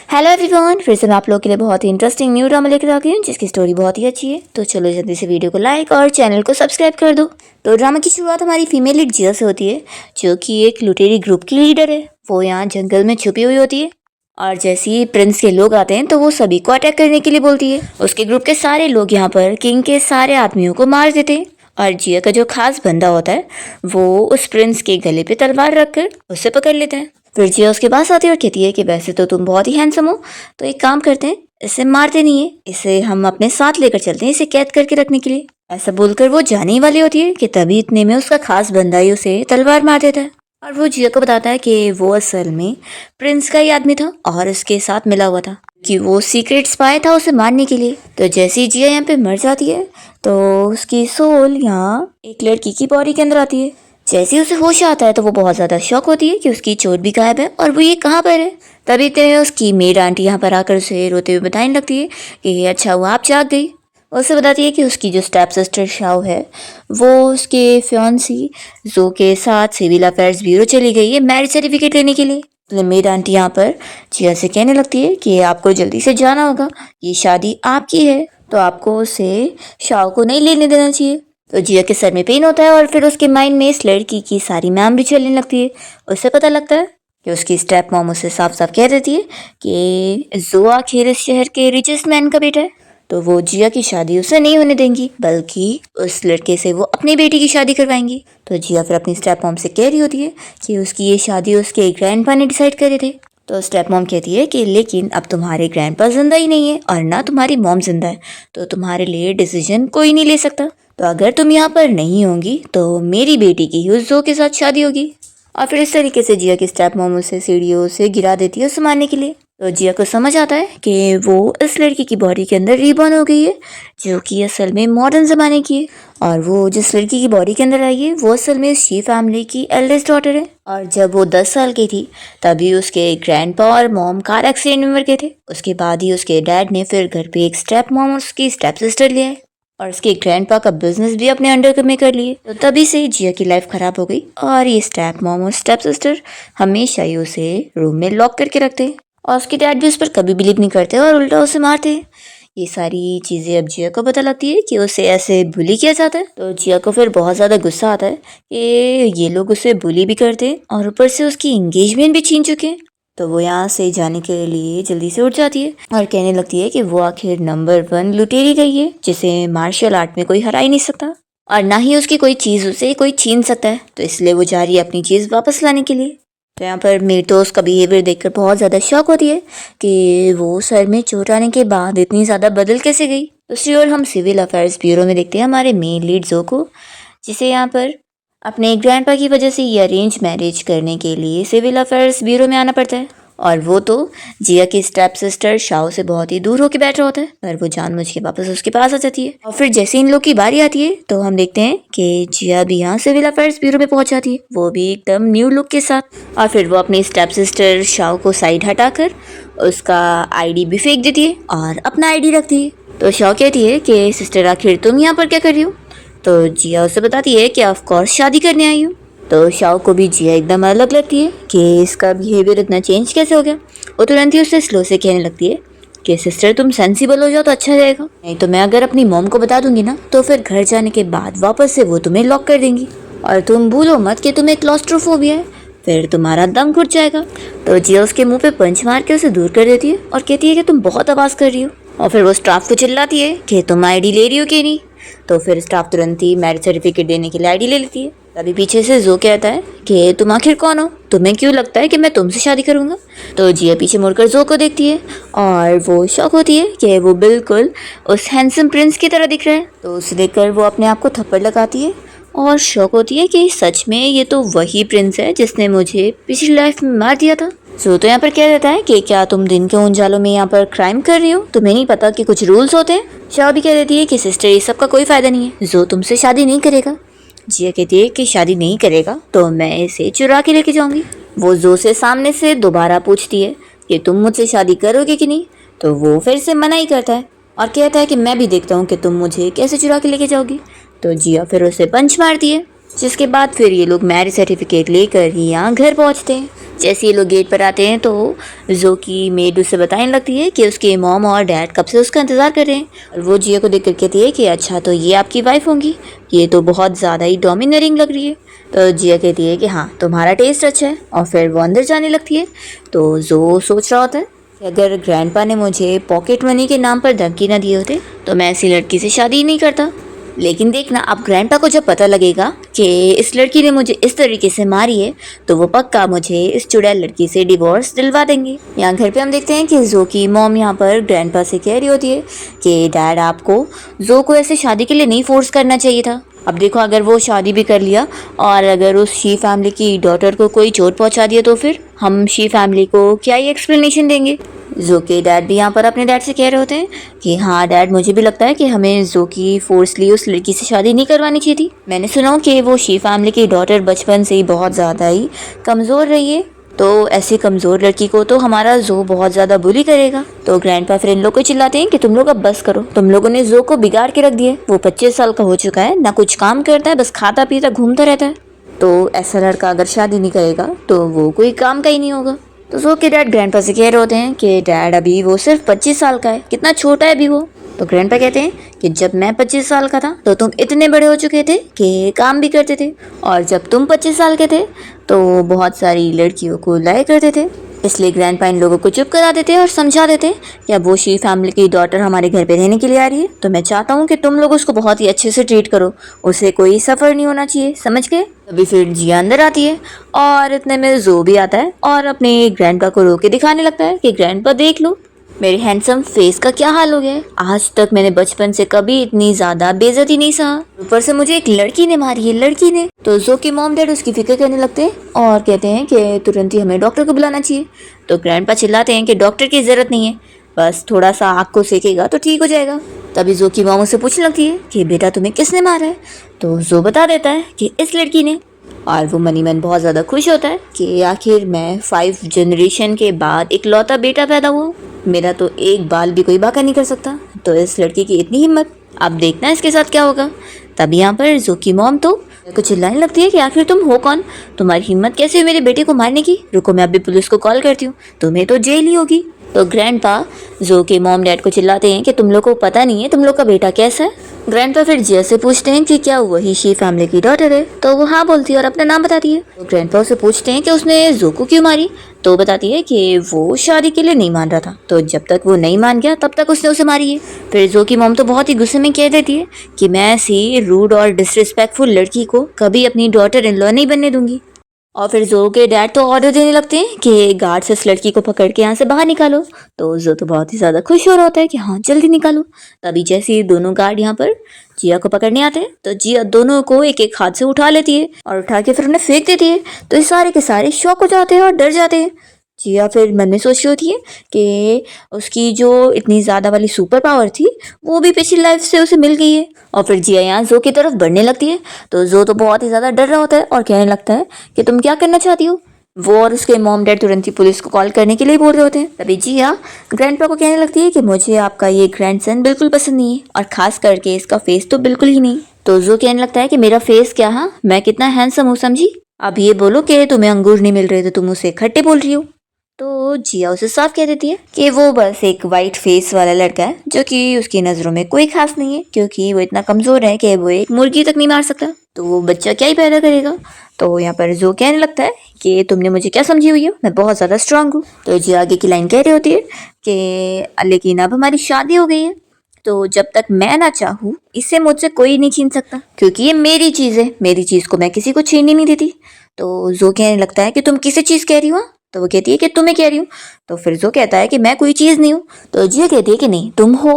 Hello everyone, फिर से मैं आप लोगों के लिए बहुत ही इंटरेस्टिंग न्यू ड्रामा लेकर आ गई हूँ जिसकी स्टोरी बहुत ही अच्छी है। तो चलो जल्दी से वीडियो को लाइक और चैनल को सब्सक्राइब कर दो। तो ड्रामा की शुरुआत हमारी फीमेल लीड जिया से होती है, जो कि एक लुटेरी ग्रुप की लीडर है। वो यहाँ जंगल में छुपी हुई होती है और जैसे ही प्रिंस के लोग आते हैं तो वो सभी को अटैक करने के लिए बोलती है। उसके ग्रुप के सारे लोग यहाँ पर किंग के सारे आदमियों को मार देते हैं और जिया का जो खास बंदा होता है वो उस प्रिंस के गले पे तलवार रखकर उसे पकड़ लेते हैं। फिर जिया उसके पास आती है और कहती है कि वैसे तो तुम बहुत ही हैंडसम हो, तो एक काम करते हैं, इसे मारते नहीं है, इसे हम अपने साथ लेकर चलते हैं, इसे कैद करके रखने के लिए। ऐसा बोलकर वो जाने ही वाली होती है कि तभी इतने में उसका खास बंदा ही उसे तलवार मार देता है और वो जिया को बताता है कि वो असल में प्रिंस का ही आदमी था और उसके साथ मिला हुआ था, कि वो सीक्रेट स्पाई था उसे मारने के लिए। तो जैसे ही जिया यहाँ पे मर जाती है तो उसकी सोल यहाँ एक लड़की की बॉडी के अंदर आती है। जैसे ही उसे होश आता है तो वो बहुत ज़्यादा शॉक होती है कि उसकी चोट भी गायब है और वो ये कहाँ पर है। तभी इतने में उसकी मेड आंटी यहाँ पर आकर उसे रोते हुए बताने लगती है कि अच्छा हुआ आप जाग गई। उसे बताती है कि उसकी जो स्टेप सिस्टर शाओ है वो उसके फियांसी जो के साथ सिविल अफेयर्स ब्यूरो चली गई है मैरिज सर्टिफिकेट लेने के लिए। तो मेड आंटी यहाँ पर जिया से कहने लगती है कि आपको जल्दी से जाना होगा, ये शादी आपकी है तो आपको उसे शाओ को नहीं लेने देना चाहिए। तो जिया के सर में पेन होता है और फिर उसके माइंड में इस लड़की की सारी मेमोरी चलने लगती है। उसे पता लगता है कि उसकी स्टेप मॉम उसे साफ साफ कह देती है कि जो आखिर इस शहर के रिचेस्ट मैन का बेटा है, तो वो जिया की शादी उसे नहीं होने देंगी बल्कि उस लड़के से वो अपनी बेटी की शादी करवाएंगी। तो जिया फिर अपनी स्टेप मॉम से कह रही होती है कि उसकी ये शादी उसके ग्रैंडपा ने डिसाइड करे थे। तो स्टेप मॉम कहती है कि लेकिन अब तुम्हारे ग्रैंडपा जिंदा ही नहीं है और ना तुम्हारी मॉम जिंदा है, तो तुम्हारे लिए डिसीजन कोई नहीं ले सकता। तो अगर तुम यहाँ पर नहीं होंगी तो मेरी बेटी की ही उस जो के साथ शादी होगी। और फिर इस तरीके से जिया की स्टेप मॉम उसे सीढ़ियों से गिरा देती है उसे मारने के लिए। तो जिया को समझ आता है कि वो इस लड़की की बॉडी के अंदर रीबॉर्न हो गई है, जो कि असल में मॉडर्न ज़माने की है। और वो जिस लड़की की बॉडी के अंदर आई है वो असल में शी फैमिली की एल्डेस्ट डॉटर है। और जब वो 10 साल की थी तभी उसके ग्रैंडपा और मॉम कार एक्सीडेंट में मर गए थे। उसके बाद ही उसके डैड ने फिर घर पे एक स्टेप मॉम और उसकी स्टेप सिस्टर लिया है और उसके ग्रैंडपा का बिजनेस भी अपने अंडर में कर लिए। तो तभी से जिया की लाइफ खराब हो गई और ये स्टेप मॉम और स्टेप सिस्टर हमेशा ही उसे रूम में लॉक करके रखते हैं और उसके डैड भी उस पर कभी बिलीव नहीं करते और उल्टा उसे मारते हैं। ये सारी चीज़ें अब जिया को पता लगती है कि उसे ऐसे बुली किया जाता है। तो जिया को फिर बहुत ज़्यादा गुस्सा आता है कि ये लोग उसे बुली भी करते हैं और ऊपर से उसकी इंगेजमेंट भी छीन चुके हैं। तो वो यहाँ से जाने के लिए जल्दी से उठ जाती है और कहने लगती है कि वो आखिर नंबर 1 लुटेरी गई है जिसे मार्शल आर्ट में कोई हरा ही नहीं सकता और ना ही उसकी कोई चीज़ उसे कोई छीन सकता है। तो इसलिए वो जा रही है अपनी चीज़ वापस लाने के लिए। तो यहाँ पर मेरी तो उसका बिहेवियर देखकर बहुत ज़्यादा शॉक होती है कि वो सर में चोट आने के बाद इतनी ज़्यादा बदल कैसे गई। दूसरी ओर हम सिविल अफेयर्स ब्यूरो में देखते हैं हमारे मेन लीड जो को, जिसे यहाँ पर अपने ग्रैंडपा की वजह से ये अरेंज मैरिज करने के लिए सिविल अफेयर्स ब्यूरो में आना पड़ता है। और वो तो जिया की स्टेप सिस्टर शाओ से बहुत ही दूर होकर बैठ रहा होता है, पर वो जानबूझ के वापस उसके पास आ जाती है। और फिर जैसे इन लोग की बारी आती है तो हम देखते हैं कि जिया भी यहाँ सिविल अफेयर्स ब्यूरो में पहुंच जाती है, वो भी एकदम न्यू लुक के साथ। और फिर वो अपनी स्टेप सिस्टर शाओ को साइड हटाकर उसका आईडी भी फेंक देती है और अपना आईडी रखती है। तो शाओ कहती है कि सिस्टर आखिर तुम यहाँ पर क्या कर रही हो। तो जिया उसे बताती है कि ऑफ कोर्स शादी करने आई हूँ। तो शाओ को भी जिया एकदम अलग लगती है कि इसका बिहेवियर इतना चेंज कैसे हो गया। वो तुरंत ही उससे स्लो से कहने लगती है कि सिस्टर तुम सेंसिबल हो जाओ तो अच्छा रहेगा, नहीं तो मैं अगर अपनी मॉम को बता दूंगी ना तो फिर घर जाने के बाद वापस से वो तुम्हें लॉक कर देंगी और तुम भूलो मत कि तुम्हें क्लॉस्ट्रोफोबिया है, फिर तुम्हारा दम घुट जाएगा। तो जिया उसके मुंह पे पंच मार के उसे दूर कर देती है और कहती है कि तुम बहुत आवाज़ कर रही हो। और फिर वो स्टाफ को चिल्लाती है कि तुम आईडी ले रही हो कि नहीं। तो फिर स्टाफ तुरंत ही मैरिज सर्टिफिकेट देने के लिए आईडी ले लेती है। तभी पीछे से जो कहता है कि तुम आखिर कौन हो, तुम्हें क्यों लगता है कि मैं तुमसे शादी करूंगा। तो जिया पीछे मुड़कर जो को देखती है और वो शॉक होती है कि वो बिल्कुल उस हैंडसम प्रिंस की तरह दिख रहा है। तो उसे देखकर वो अपने आप को थप्पड़ लगाती है और शॉक होती है कि सच में ये तो वही प्रिंस है जिसने मुझे पिछली लाइफ में मार दिया था। जो तो यहाँ पर कह देता है कि क्या तुम दिन के उजालों में यहाँ पर क्राइम कर रही हो, तुम्हें नहीं पता कि कुछ रूल्स होते हैं। शाओ भी कह देती है कि सिस्टर ये सब का कोई फायदा नहीं है, जो तुमसे शादी नहीं करेगा। जिया कहती है कि शादी नहीं करेगा तो मैं इसे चुरा के लेके जाऊंगी। वो जो से सामने से दोबारा पूछती है कि तुम मुझसे शादी करोगे कि नहीं, तो वो फिर से मना ही करता है और कहता है कि मैं भी देखता हूँ कि तुम मुझे कैसे चुरा के लेके जाओगी। तो जिया फिर उसे पंच मारती है। जिसके बाद फिर ये लोग मैरिज सर्टिफिकेट लेकर ही यहाँ घर पहुँचते हैं। जैसे ये लोग गेट पर आते हैं तो जो की मेड उससे बताने लगती है कि उसके मॉम और डैड कब से उसका इंतज़ार कर रहे हैं। और वो जिया को देख कर कहती है कि अच्छा तो ये आपकी वाइफ होंगी, ये तो बहुत ज़्यादा ही डोमिनरिंग लग रही है। तो जिया कहती है कि हाँ तुम्हारा टेस्ट अच्छा है, और फिर वो अंदर जाने लगती है। तो जो सोच रहा होता है कि अगर ग्रैंडपा ने मुझे पॉकेट मनी के नाम पर धमकी ना दिए होते तो मैं ऐसी लड़की से शादी ही नहीं करता। लेकिन देखना अब ग्रैंडपा को जब पता लगेगा कि इस लड़की ने मुझे इस तरीके से मारी है तो वो पक्का मुझे इस चुड़ैल लड़की से डिवोर्स दिलवा देंगे। यहाँ घर पे हम देखते हैं कि जो की मॉम यहाँ पर ग्रैंडपा से कह रही होती है कि डैड आपको जो को ऐसे शादी के लिए नहीं फोर्स करना चाहिए था। अब देखो अगर वो शादी भी कर लिया और अगर उस शी फैमिली की डॉटर को कोई चोट पहुंचा दिया तो फिर हम शी फैमिली को क्या ही एक्सप्लेनेशन देंगे। जो के डैड भी यहाँ पर अपने डैड से कह रहे होते हैं कि हाँ डैड मुझे भी लगता है कि हमें जो की फोर्सली उस लड़की से शादी नहीं करवानी चाहिए थी। मैंने सुना कि वो शी फैमिली की डॉटर बचपन से ही बहुत ज़्यादा ही कमज़ोर रही है, तो ऐसी कमज़ोर लड़की को तो हमारा जो बहुत ज़्यादा बुली करेगा। तो ग्रैंडपा फिर इन लोग को चिल्लाते हैं कि तुम लोग अब बस करो, तुम लोगों ने जो को बिगाड़ के रख दिया है। वो 25 साल का हो चुका है, ना कुछ काम करता है, बस खाता पीता घूमता रहता है। तो ऐसा लड़का अगर शादी नहीं करेगा तो वो कोई काम का ही नहीं होगा। तो जो के डैड ग्रैंडपा से कह रहे होते हैं कि डैड अभी वो सिर्फ 25 साल का है, कितना छोटा है अभी वो। तो ग्रैंडपा कहते हैं कि जब मैं 25 साल का था तो तुम इतने बड़े हो चुके थे कि काम भी करते थे, और जब तुम 25 साल के थे तो बहुत सारी लड़कियों को लाया करते थे। इसलिए ग्रैंडपा इन लोगों को चुप करा देते हैं और समझा देते हैं कि अब वो शी फैमिली की डॉटर हमारे घर पे रहने के लिए आ रही है, तो मैं चाहता हूँ कि तुम लोग उसको बहुत ही अच्छे से ट्रीट करो, उसे कोई सफ़र नहीं होना चाहिए, समझ गए। तभी फिर जिया अंदर आती है और इतने में जो भी आता है और अपने ग्रैंडपा को रोक के दिखाने लगता है कि ग्रैंडपा देख लो मेरे हैंडसम फेस का क्या हाल हो गया है। आज तक मैंने बचपन से कभी इतनी ज्यादा बेइज्जती नहीं सहा, ऊपर से मुझे एक लड़की ने मारी है, लड़की ने। तो जो की मॉम डैड उसकी फिक्र करने लगते हैं और कहते हैं कि तुरंत ही हमें डॉक्टर को बुलाना चाहिए। तो ग्रैंडपा चिल्लाते हैं कि डॉक्टर की जरूरत नहीं है, बस थोड़ा सा आग को सेकेगा तो ठीक हो जाएगा। तभी जो की मॉम उसे पूछने लगती है कि बेटा तुम्हें किसने मारा है। तो जो बता देता है कि इस लड़की ने। और वो मनी मन बहुत ज़्यादा खुश होता है कि आखिर मैं 5 जनरेशन के बाद एक लौता बेटा पैदा हुआ, मेरा तो एक बाल भी कोई बाका नहीं कर सकता। तो इस लड़की की इतनी हिम्मत, अब देखना इसके साथ क्या होगा। तब यहाँ पर जो की मॉम तो को चिल्लाने लगती है कि आखिर तुम हो कौन, तुम्हारी हिम्मत कैसे हुई मेरे बेटे को मारने की, रुको मैं अभी पुलिस को कॉल करती हूँ, तुम्हें तो जेल ही होगी। तो ग्रैंडपा जो के मॉम डैड को चिल्लाते हैं कि तुम लोग को पता नहीं है तुम लोग का बेटा कैसा है। ग्रैंडपा फिर जिया से पूछते हैं कि क्या वही शी फैमिली की डॉटर है, तो वो हाँ बोलती है और अपना नाम बताती है। तो ग्रैंडपा से पूछते हैं कि उसने जो को क्यों मारी, तो बताती है कि वो शादी के लिए नहीं मान रहा था, तो जब तक वो नहीं मान गया तब तक उसने उसे मारी है। फिर जो की मॉम तो बहुत ही गुस्से में कह देती है कि मैं ऐसी रूड और डिसरिस्पेक्टफुल लड़की को कभी अपनी डॉटर इन लॉ नहीं बनने दूंगी। और फिर जो के डैड तो ऑर्डर देने लगते हैं कि गार्ड से इस लड़की को पकड़ के यहाँ से बाहर निकालो। तो जो तो बहुत ही ज़्यादा खुश हो रहा होता है कि हाँ जल्दी निकालो। तभी जैसे ही दोनों गार्ड यहाँ पर जिया को पकड़ने आते हैं तो जिया दोनों को एक एक हाथ से उठा लेती है और उठा के फिर उन्हें फेंक देती है। तो ये सारे के सारे शॉक हो जाते हैं और डर जाते हैं। जिया फिर मन में सोच रही होती है कि उसकी जो इतनी ज़्यादा वाली सुपर पावर थी वो भी पिछली लाइफ से उसे मिल गई है। और फिर जिया यहाँ जो की तरफ बढ़ने लगती है तो जो तो बहुत ही ज़्यादा डर रहा होता है और कहने लगता है कि तुम क्या करना चाहती हो। वो और उसके मॉम डैड तुरंत ही पुलिस को कॉल करने के लिए बोल रहे होते हैं। तभी जिया ग्रैंडपा को कहने लगती है कि मुझे आपका ये ग्रैंडसन बिल्कुल पसंद नहीं है, और खास करके इसका फेस तो बिल्कुल ही नहीं। तो जो कहने लगता है कि मेरा फेस क्या, हाँ मैं कितना हैंडसम हूँ समझी, अब ये बोलो कि तुम्हें अंगूर नहीं मिल रहे तो तुम उसे खट्टे बोल रही हो। तो जिया उसे साफ कह देती है कि वो बस एक वाइट फेस वाला लड़का है जो कि उसकी नज़रों में कोई खास नहीं है, क्योंकि वो इतना कमज़ोर है कि वो एक मुर्गी तक नहीं मार सकता, तो वो बच्चा क्या ही पैदा करेगा। तो यहाँ पर जो कहने लगता है कि तुमने मुझे क्या समझी हुई हो, मैं बहुत ज़्यादा स्ट्रांग हूँ। तो जिया आगे की लाइन कह रही होती है कि लेकिन अब हमारी शादी हो गई है, तो जब तक मैं ना चाहूँ इसे मुझसे कोई नहीं छीन सकता, क्योंकि ये मेरी चीज़ है, मेरी चीज़ को मैं किसी को छीनने नहीं देती। तो जो कहने लगता है कि तुम किसी चीज़ कह रही हो, तो वो कहती है कि तुम्हें कह रही हूँ। तो फिर जो कहता है कि मैं कोई चीज़ नहीं हूँ। तो जिया कहती है कि नहीं तुम हो।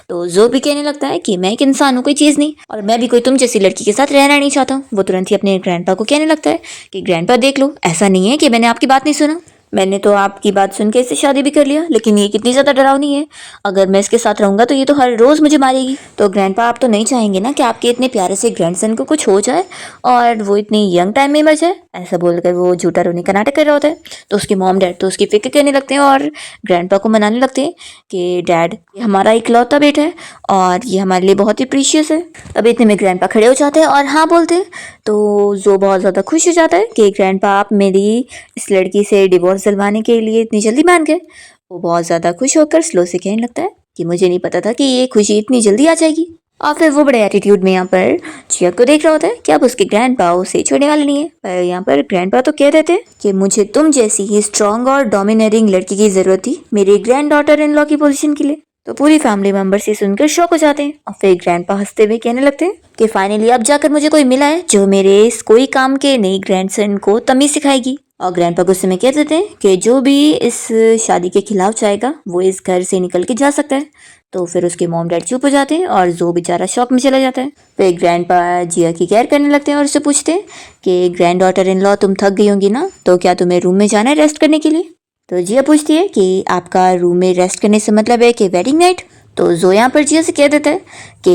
तो जो भी कहने लगता है कि मैं एक इंसान हूँ, कोई चीज़ नहीं, और मैं भी कोई तुम जैसी लड़की के साथ रहना नहीं चाहता हूँ। वो तुरंत ही अपने ग्रैंडपा को कहने लगता है कि ग्रैंडपा देख लो, ऐसा नहीं है कि मैंने आपकी बात नहीं सुना, मैंने तो आपकी बात सुन के इससे शादी भी कर लिया, लेकिन ये कितनी ज़्यादा डरावनी है। अगर मैं इसके साथ रहूंगा तो ये तो हर रोज़ मुझे मारेगी। तो ग्रैंडपा आप तो नहीं चाहेंगे ना कि आपके इतने प्यारे से ग्रैंडसन को कुछ हो जाए और वो इतनी यंग टाइम में मर जाए। ऐसा बोलकर वो झूठा रोने का नाटक कर रहा होता है। तो उसके मॉम डैड तो उसकी फिक्र करने लगते हैं और ग्रैंडपा को मनाने लगते हैं कि डैड ये हमारा इकलौता बेटा है और ये हमारे लिए बहुत ही प्रीशियस है। तब इतने में ग्रैंडपा खड़े हो जाते हैं और हाँ बोलते हैं। तो जो बहुत ज़्यादा खुश हो जाता है कि ग्रैंडपा आप मेरी इस लड़की से डिवोर्स दिलवाने के लिए इतनी जल्दी मान गए। वो बहुत ज़्यादा खुश होकर स्लो से कहने लगता है कि मुझे नहीं पता था कि ये खुशी इतनी जल्दी आ जाएगी। और फिर वो बड़े एटीट्यूड में यहाँ पर जिया को देख रहा होता है कि अब उसके ग्रैंडपा उसे छोड़ने वाले नहीं है। पर यहाँ पर ग्रैंडपा तो कह देते हैं कि मुझे तुम जैसी ही स्ट्रॉन्ग और डोमिनेटिंग लड़की की जरूरत थी मेरी ग्रैंड डॉटर इन लॉ की पोजीशन के लिए। तो पूरी फैमिली मेंबर से सुनकर शॉक हो जाते हैं और फिर ग्रैंडपा हंसते हुए कहने लगते हैं कि फाइनली अब जाकर मुझे कोई मिला है जो मेरे इस कोई काम के नई ग्रैंडसन को तमीज सिखाएगी। और ग्रैंडपा गुस्से में कह देते हैं कि जो भी इस शादी के खिलाफ जाएगा वो इस घर से निकल के जा सकता है। तो फिर उसके मॉम डैड चुप हो जाते हैं और जो बेचारा शॉक में चला जाता है। फिर ग्रैंडपा जिया की केयर करने लगते हैं और उससे पूछते हैं कि ग्रैंड डॉटर इन लॉ तुम थक गई होंगी ना, तो क्या तुम्हें रूम में जाना है रेस्ट करने के लिए। तो जिया पूछती है कि आपका रूम में रेस्ट करने से मतलब है कि वेडिंग नाइट। तो जो यहाँ पर जिया से कह देता है कि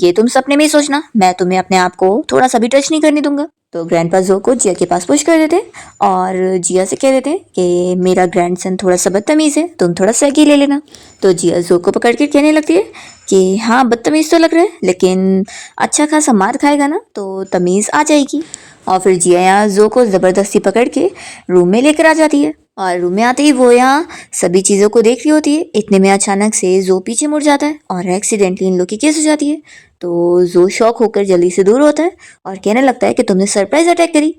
ये तुम सपने में ही सोचना, मैं तुम्हें अपने आप को थोड़ा सा भी टच नहीं करने दूंगा। तो ग्रैंडपा जो को जिया के पास पुश कर देते हैं और जिया से कह देते हैं कि मेरा ग्रैंडसन थोड़ा सा बदतमीज़ है, तुम थोड़ा सैगी ले लेना। तो जिया जो को पकड़ के कहने लगती है कि हाँ बदतमीज़ तो लग रहा है, लेकिन अच्छा खासा मार खाएगा ना तो तमीज़ आ जाएगी। और फिर जिया यहाँ जो को ज़बरदस्ती पकड़ के रूम में लेकर आ जाती है और रूम में आते ही वो यहाँ सभी चीज़ों को देख रही होती है। इतने में अचानक से जो पीछे मुड़ जाता है और एक्सीडेंटली इन लोग की केस हो जाती है। तो जो शॉक होकर जल्दी से दूर होता है और कहने लगता है कि तुमने सरप्राइज अटैक करी।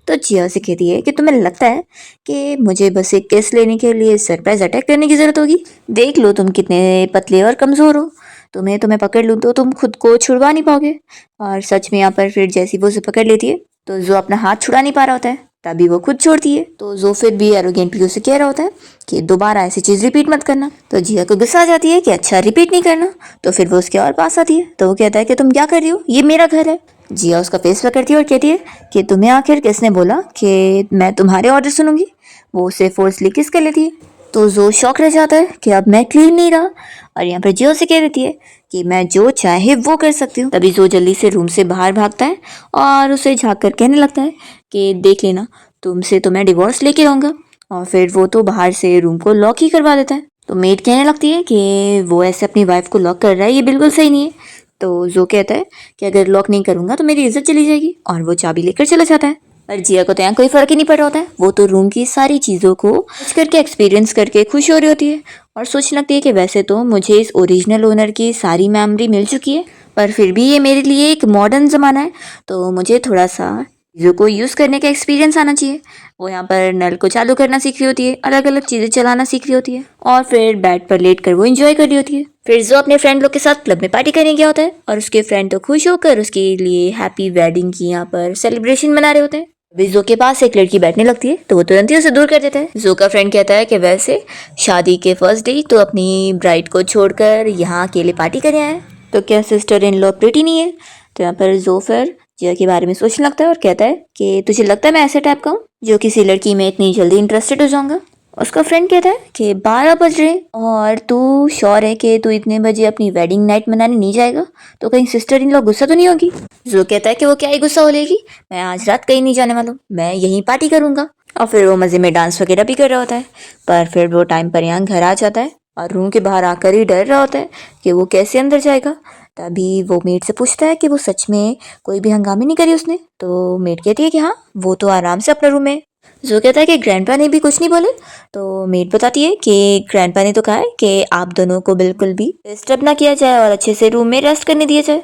तो जिया से कहती है कि तुम्हें लगता है कि मुझे बस एक केस लेने के लिए सरप्राइज अटैक करने की ज़रूरत होगी। देख लो तुम कितने पतले और कमज़ोर हो, तुम्हें पकड़ लूँ तो तुम खुद को छुड़वा नहीं पाओगे। और सच में यहाँ पर फिर जैसी वो उसे पकड़ लेती है तो जो अपना हाथ छुड़ा नहीं पा रहा होता है तभी वो खुद छोड़ती है। तो जो फिर भी एरोगेंटली उसे कह रहा होता है कि दोबारा ऐसी चीज़ रिपीट मत करना। तो जिया को गुस्सा आ जाती है कि अच्छा रिपीट नहीं करना। तो फिर वो उसके और पास आती है तो वो कहता है कि तुम क्या कर रही हो, ये मेरा घर है। जिया उसका फेस पकड़ती है और कहती है कि तुम्हें आखिर किसने बोला कि मैं तुम्हारे ऑर्डर सुनूंगी। वो उसे फोर्सली किस कर लेती है। तो जो शौक रह जाता है कि अब मैं क्लीन नहीं रहा और यहाँ पर जियो से कह देती है कि मैं जो चाहे वो कर सकती हूँ। तभी जो जल्दी से रूम से बाहर भागता है और उसे झाँक कर कहने लगता है कि देख लेना तुमसे तो मैं डिवोर्स लेके रहूँगा। और फिर वो तो बाहर से रूम को लॉक ही करवा देता है। तो मेड कहने लगती है कि वो ऐसे अपनी वाइफ को लॉक कर रहा है, ये बिल्कुल सही नहीं है। तो जो कहता है कि अगर लॉक नहीं करूँगा तो मेरी इज्जत चली जाएगी और वो चाबी लेकर चला जाता है। पर जिया को तो यहाँ कोई फर्क ही नहीं पड़ रहा होता है। वो तो रूम की सारी चीज़ों को टच करके एक्सपीरियंस करके खुश हो रही होती है और सोचने लगती है कि वैसे तो मुझे इस ओरिजिनल ओनर की सारी मेमोरी मिल चुकी है, पर फिर भी ये मेरे लिए एक मॉडर्न ज़माना है तो मुझे थोड़ा सा चीज़ों को यूज़ करने का एक्सपीरियंस आना चाहिए। वो यहाँ पर नल को चालू करना सीख रही होती है, अलग अलग चीज़ें चलाना सीख रही होती है और फिर बेड पर लेट कर वो एंजॉय कर रही होती है। फिर जो अपने फ्रेंड लोग के साथ क्लब में पार्टी करने गया होता है और उसके फ्रेंड तो खुश होकर उसके लिए हैप्पी वेडिंग की यहाँ पर सेलिब्रेशन मना रहे होते हैं। अभी जो के पास एक लड़की बैठने लगती है तो वो तुरंत ही उसे दूर कर देता है। जो का फ्रेंड कहता है कि वैसे शादी के फर्स्ट डे तो अपनी ब्राइड को छोड़कर यहाँ अकेले पार्टी करने आए, तो क्या सिस्टर इन लॉ प्रिटी नहीं है। तो यहाँ पर जो फिर जिया के बारे में सोचने लगता है और कहता है कि तुझे लगता है मैं ऐसे टाइप का हूँ जो किसी लड़की में इतनी जल्दी इंटरेस्टेड हो जाऊंगा। उसका फ्रेंड कहता है कि 12 बज रहे और तू श्योर है कि तू इतने बजे अपनी वेडिंग नाइट मनाने नहीं जाएगा, तो कहीं सिस्टर इन लॉ गुस्सा तो नहीं होगी। जो कहता है कि वो क्या ही गुस्सा हो लेगी, मैं आज रात कहीं नहीं जाने वाला हूँ, मैं यहीं पार्टी करूंगा। और फिर वो मज़े में डांस वगैरह भी कर रहा होता है। पर फिर वो टाइम पर यहाँ घर आ जाता है और रूम के बाहर आकर ही डर रहा होता है कि वो कैसे अंदर जाएगा। तभी वो मेड से पूछता है कि वो सच में कोई भी हंगामी नहीं करी उसने। तो मेड कहती है कि हाँ वो तो आराम से अपने रूम में। जो कहता है कि ग्रैंडपा ने भी कुछ नहीं बोले। तो मेड बताती है कि ग्रैंडपा ने तो कहा है कि आप दोनों को बिल्कुल भी डिस्टर्ब ना किया जाए और अच्छे से रूम में रेस्ट करने दिया जाए।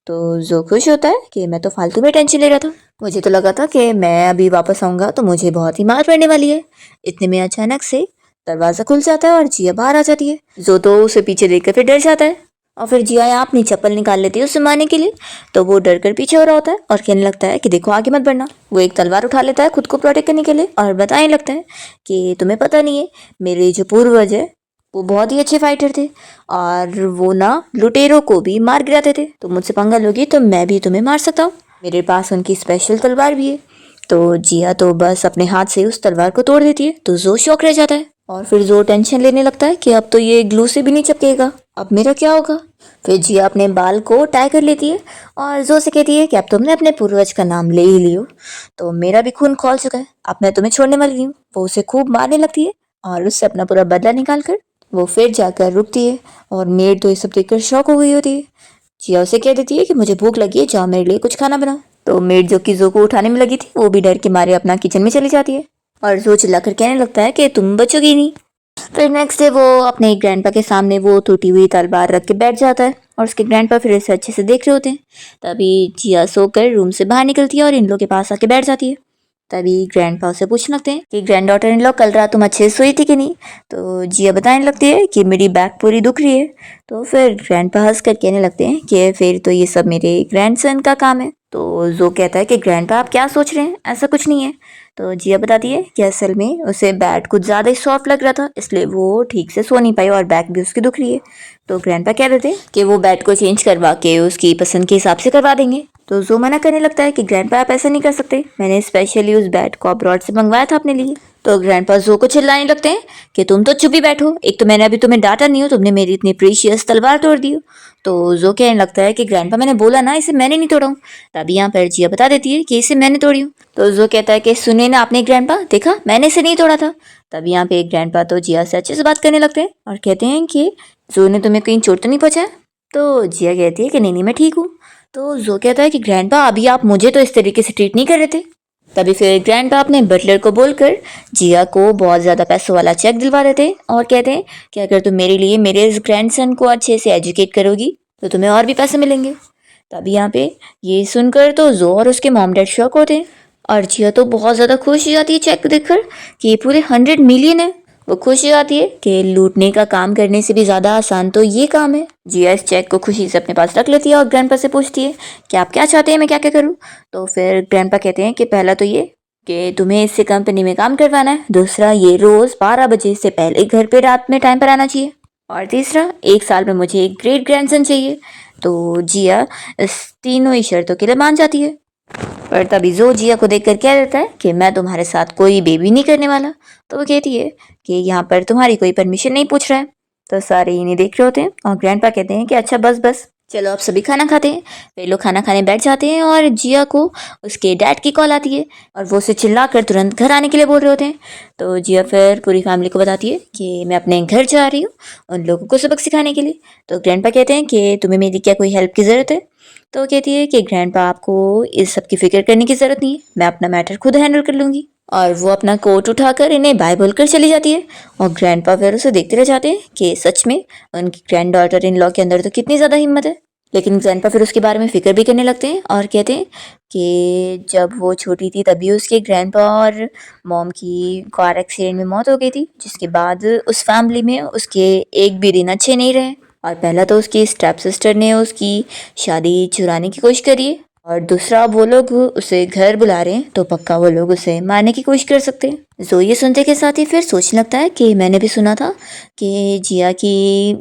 तो जो खुश होता है कि मैं तो फालतू में टेंशन ले रहा था, मुझे तो लगा था कि मैं अभी वापस आऊँगा तो मुझे बहुत ही मार पड़ने वाली है। इतने में अचानक से दरवाज़ा खुल जाता है और जिया बाहर आ जाती है। जो तो उसे पीछे देखकर फिर डर जाता है और फिर जिया अपनी चप्पल निकाल लेती है उसे मारने के लिए। तो वो डर कर पीछे हो रहा होता है और कहने लगता है कि देखो आगे मत बढ़ना। वो एक तलवार उठा लेता है खुद को प्रोटेक्ट करने के लिए और बताने लगता है कि तुम्हें पता नहीं है मेरे जो पूर्वज है वो बहुत ही अच्छे फाइटर थे और वो ना लुटेरों को भी मार गिराते थे। तो मुझसे पंगा लोगी तो मैं भी तुम्हें मार सकता हूँ, मेरे पास उनकी स्पेशल तलवार भी है। तो जिया तो बस अपने हाथ से उस तलवार को तोड़ देती है। तो जो शौक रह जाता है और फिर जो टेंशन लेने लगता है कि अब तो ये ग्लू से भी नहीं चिपकेगा, अब मेरा क्या होगा। फिर जिया अपने बाल को टाई कर लेती है और जो से कहती है कि अब तुमने अपने पूर्वज का नाम ले ही लियो तो मेरा भी खून खौल चुका है, अब मैं तुम्हें छोड़ने वाली नहीं हूँ। वो उसे खूब मारने लगती है और उससे अपना पूरा बदला निकाल कर वो फिर जाकर रुकती है। और मेड तो ये सब देखकर शौक हो गई होती है। जिया उसे कह देती है कि मुझे भूख लगी है, जाओ मेरे लिए कुछ खाना बनाओ। तो मेड जो कि जो को उठाने में लगी थी वो भी डर के मारे अपना किचन में चली जाती है और जो चिल्लाकर कहने लगता है कि तुम बचोगी नहीं। फिर नेक्स्ट डे वो अपने ग्रैंडपा के सामने वो टूटी हुई तलवार रख के बैठ जाता है और उसके ग्रैंडपा फिर इसे अच्छे से देख रहे होते हैं। तभी जिया सोकर रूम से बाहर निकलती है और इन लोग के पास आके बैठ जाती है। तभी ग्रैंडपा उसे पूछने लगते हैं कि ग्रैंड डॉटर इन लॉ कल रात तुम अच्छे से सोई थी कि नहीं। तो जिया बताने लगती है कि मेरी बैक पूरी दुख रही है। तो फिर ग्रैंडपा हंस कर कहने लगते हैं कि फिर तो ये सब मेरे ग्रैंडसन का काम है। तो जो कहता है कि ग्रैंडपा आप क्या सोच रहे हैं, ऐसा कुछ नहीं है। तो जिया बताती है कि असल में उसे बैट कुछ ज़्यादा ही सॉफ्ट लग रहा था इसलिए वो ठीक से सो नहीं पाई और बैक भी उसकी दुख रही है। तो ग्रैंडपा कह रहे थे कि वो बैट को चेंज करवा के उसकी पसंद के हिसाब से करवा देंगे। तो जो मना करने लगता है कि ग्रैंडपा आप ऐसा नहीं कर सकते, मैंने स्पेशली उस बैट को अब्रॉड से मंगवाया था अपने लिए। तो ग्रैंडपा जो को चिल्लाने लगते हैं कि तुम तो चुप ही बैठो, एक तो मैंने अभी तुम्हें डांटा नहीं हो, तुमने मेरी इतनी प्रीशियस तलवार तोड़ दी हो। तो जो कहने लगता है कि ग्रैंडपा मैंने बोला ना इसे मैंने नहीं तोड़ा हूँ। तभी यहाँ पर जिया बता देती है कि इसे मैंने तोड़ी हूँ। तो जो कहता है कि सुने ना आपने ग्रैंडपा, देखा मैंने इसे नहीं तोड़ा था। तभी यहाँ पे ग्रैंडपा तो जिया से अच्छे से बात करने लगते हैं और कहते हैं कि जो ने तुम्हें कहीं चोट तो नहीं पहुंचाया। तो जिया कहती है कि नहीं मैं ठीक हूँ। तो जो कहता है कि ग्रैंडपा अभी आप मुझे तो इस तरीके से ट्रीट नहीं कर रहे थे। तभी फिर ग्रैंडपा अपने बटलर को बोलकर जिया को बहुत ज़्यादा पैसों वाला चेक दिलवा देते हैं और कहते हैं कि अगर तुम मेरे लिए मेरे इस ग्रैंडसन को अच्छे से एजुकेट करोगी तो तुम्हें और भी पैसे मिलेंगे। तभी यहाँ पे ये सुनकर तो जो और उसके मॉम डैड शॉक होते हैं और जिया तो बहुत ज़्यादा खुश हो जाती है चेक देखकर कि ये पूरे 100 मिलियन है। वो खुश हो जाती है कि लूटने का काम करने से भी ज़्यादा आसान तो ये काम है। जिया इस चेक को खुशी से अपने पास रख लेती है और ग्रैंडपा से पूछती है कि आप क्या चाहते हैं मैं क्या क्या करूँ। तो फिर ग्रैंडपा कहते हैं कि पहला तो ये कि तुम्हें इससे कंपनी में काम करवाना है, दूसरा ये रोज़ 12 बजे से पहले घर पे रात में टाइम पर आना चाहिए और तीसरा 1 साल में मुझे एक ग्रेट ग्रैंडसन चाहिए। तो जिया इस तीनों ही शर्तों के लिए मान जाती है। पर तभी जो जिया को देखकर कह देता है कि मैं तुम्हारे साथ कोई बेबी नहीं करने वाला। तो वो कहती है कि यहाँ पर तुम्हारी कोई परमिशन नहीं पूछ रहा है। तो सारे इन्हें देख रहे होते हैं और ग्रैंडपा कहते हैं कि अच्छा बस बस चलो अब सभी खाना खाते हैं। वे लोग खाना खाने बैठ जाते हैं और जिया को उसके डैड की कॉल आती है और वो उसे चिल्लाकर तुरंत घर आने के लिए बोल रहे होते हैं। तो जिया फिर पूरी फैमिली को बताती है कि मैं अपने घर जा रही हूँ उन लोगों को सबक सिखाने के लिए। तो ग्रैंडपा कहते हैं कि तुम्हें मेरी क्या कोई हेल्प की ज़रूरत है। तो वो कहती है कि ग्रैंडपा आपको इस सब की फिक्र करने की ज़रूरत नहीं है, मैं अपना मैटर खुद हैंडल कर लूँगी। और वो अपना कोट उठाकर इन्हें बाय बोलकर चली जाती है और ग्रैंडपा फिर उसे देखते रह जाते हैं कि सच में उनकी ग्रैंड डॉटर इन लॉ के अंदर तो कितनी ज़्यादा हिम्मत है। लेकिन ग्रैंडपा फिर उसके बारे में फिक्र भी करने लगते हैं और कहते हैं कि जब वो छोटी थी तभी उसके ग्रैंडपा और मॉम की कार एक्सीडेंट में मौत हो गई थी, जिसके बाद उस फैमिली में उसके एक भी दिन अच्छे नहीं रहे। और पहला तो उसकी स्टेप सिस्टर ने उसकी शादी चुराने की कोशिश करी है और दूसरा वो लोग उसे घर बुला रहे हैं तो पक्का वो लोग उसे मारने की कोशिश कर सकते हैं। जो ये सुनते के साथ ही फिर सोचने लगता है कि मैंने भी सुना था कि जिया की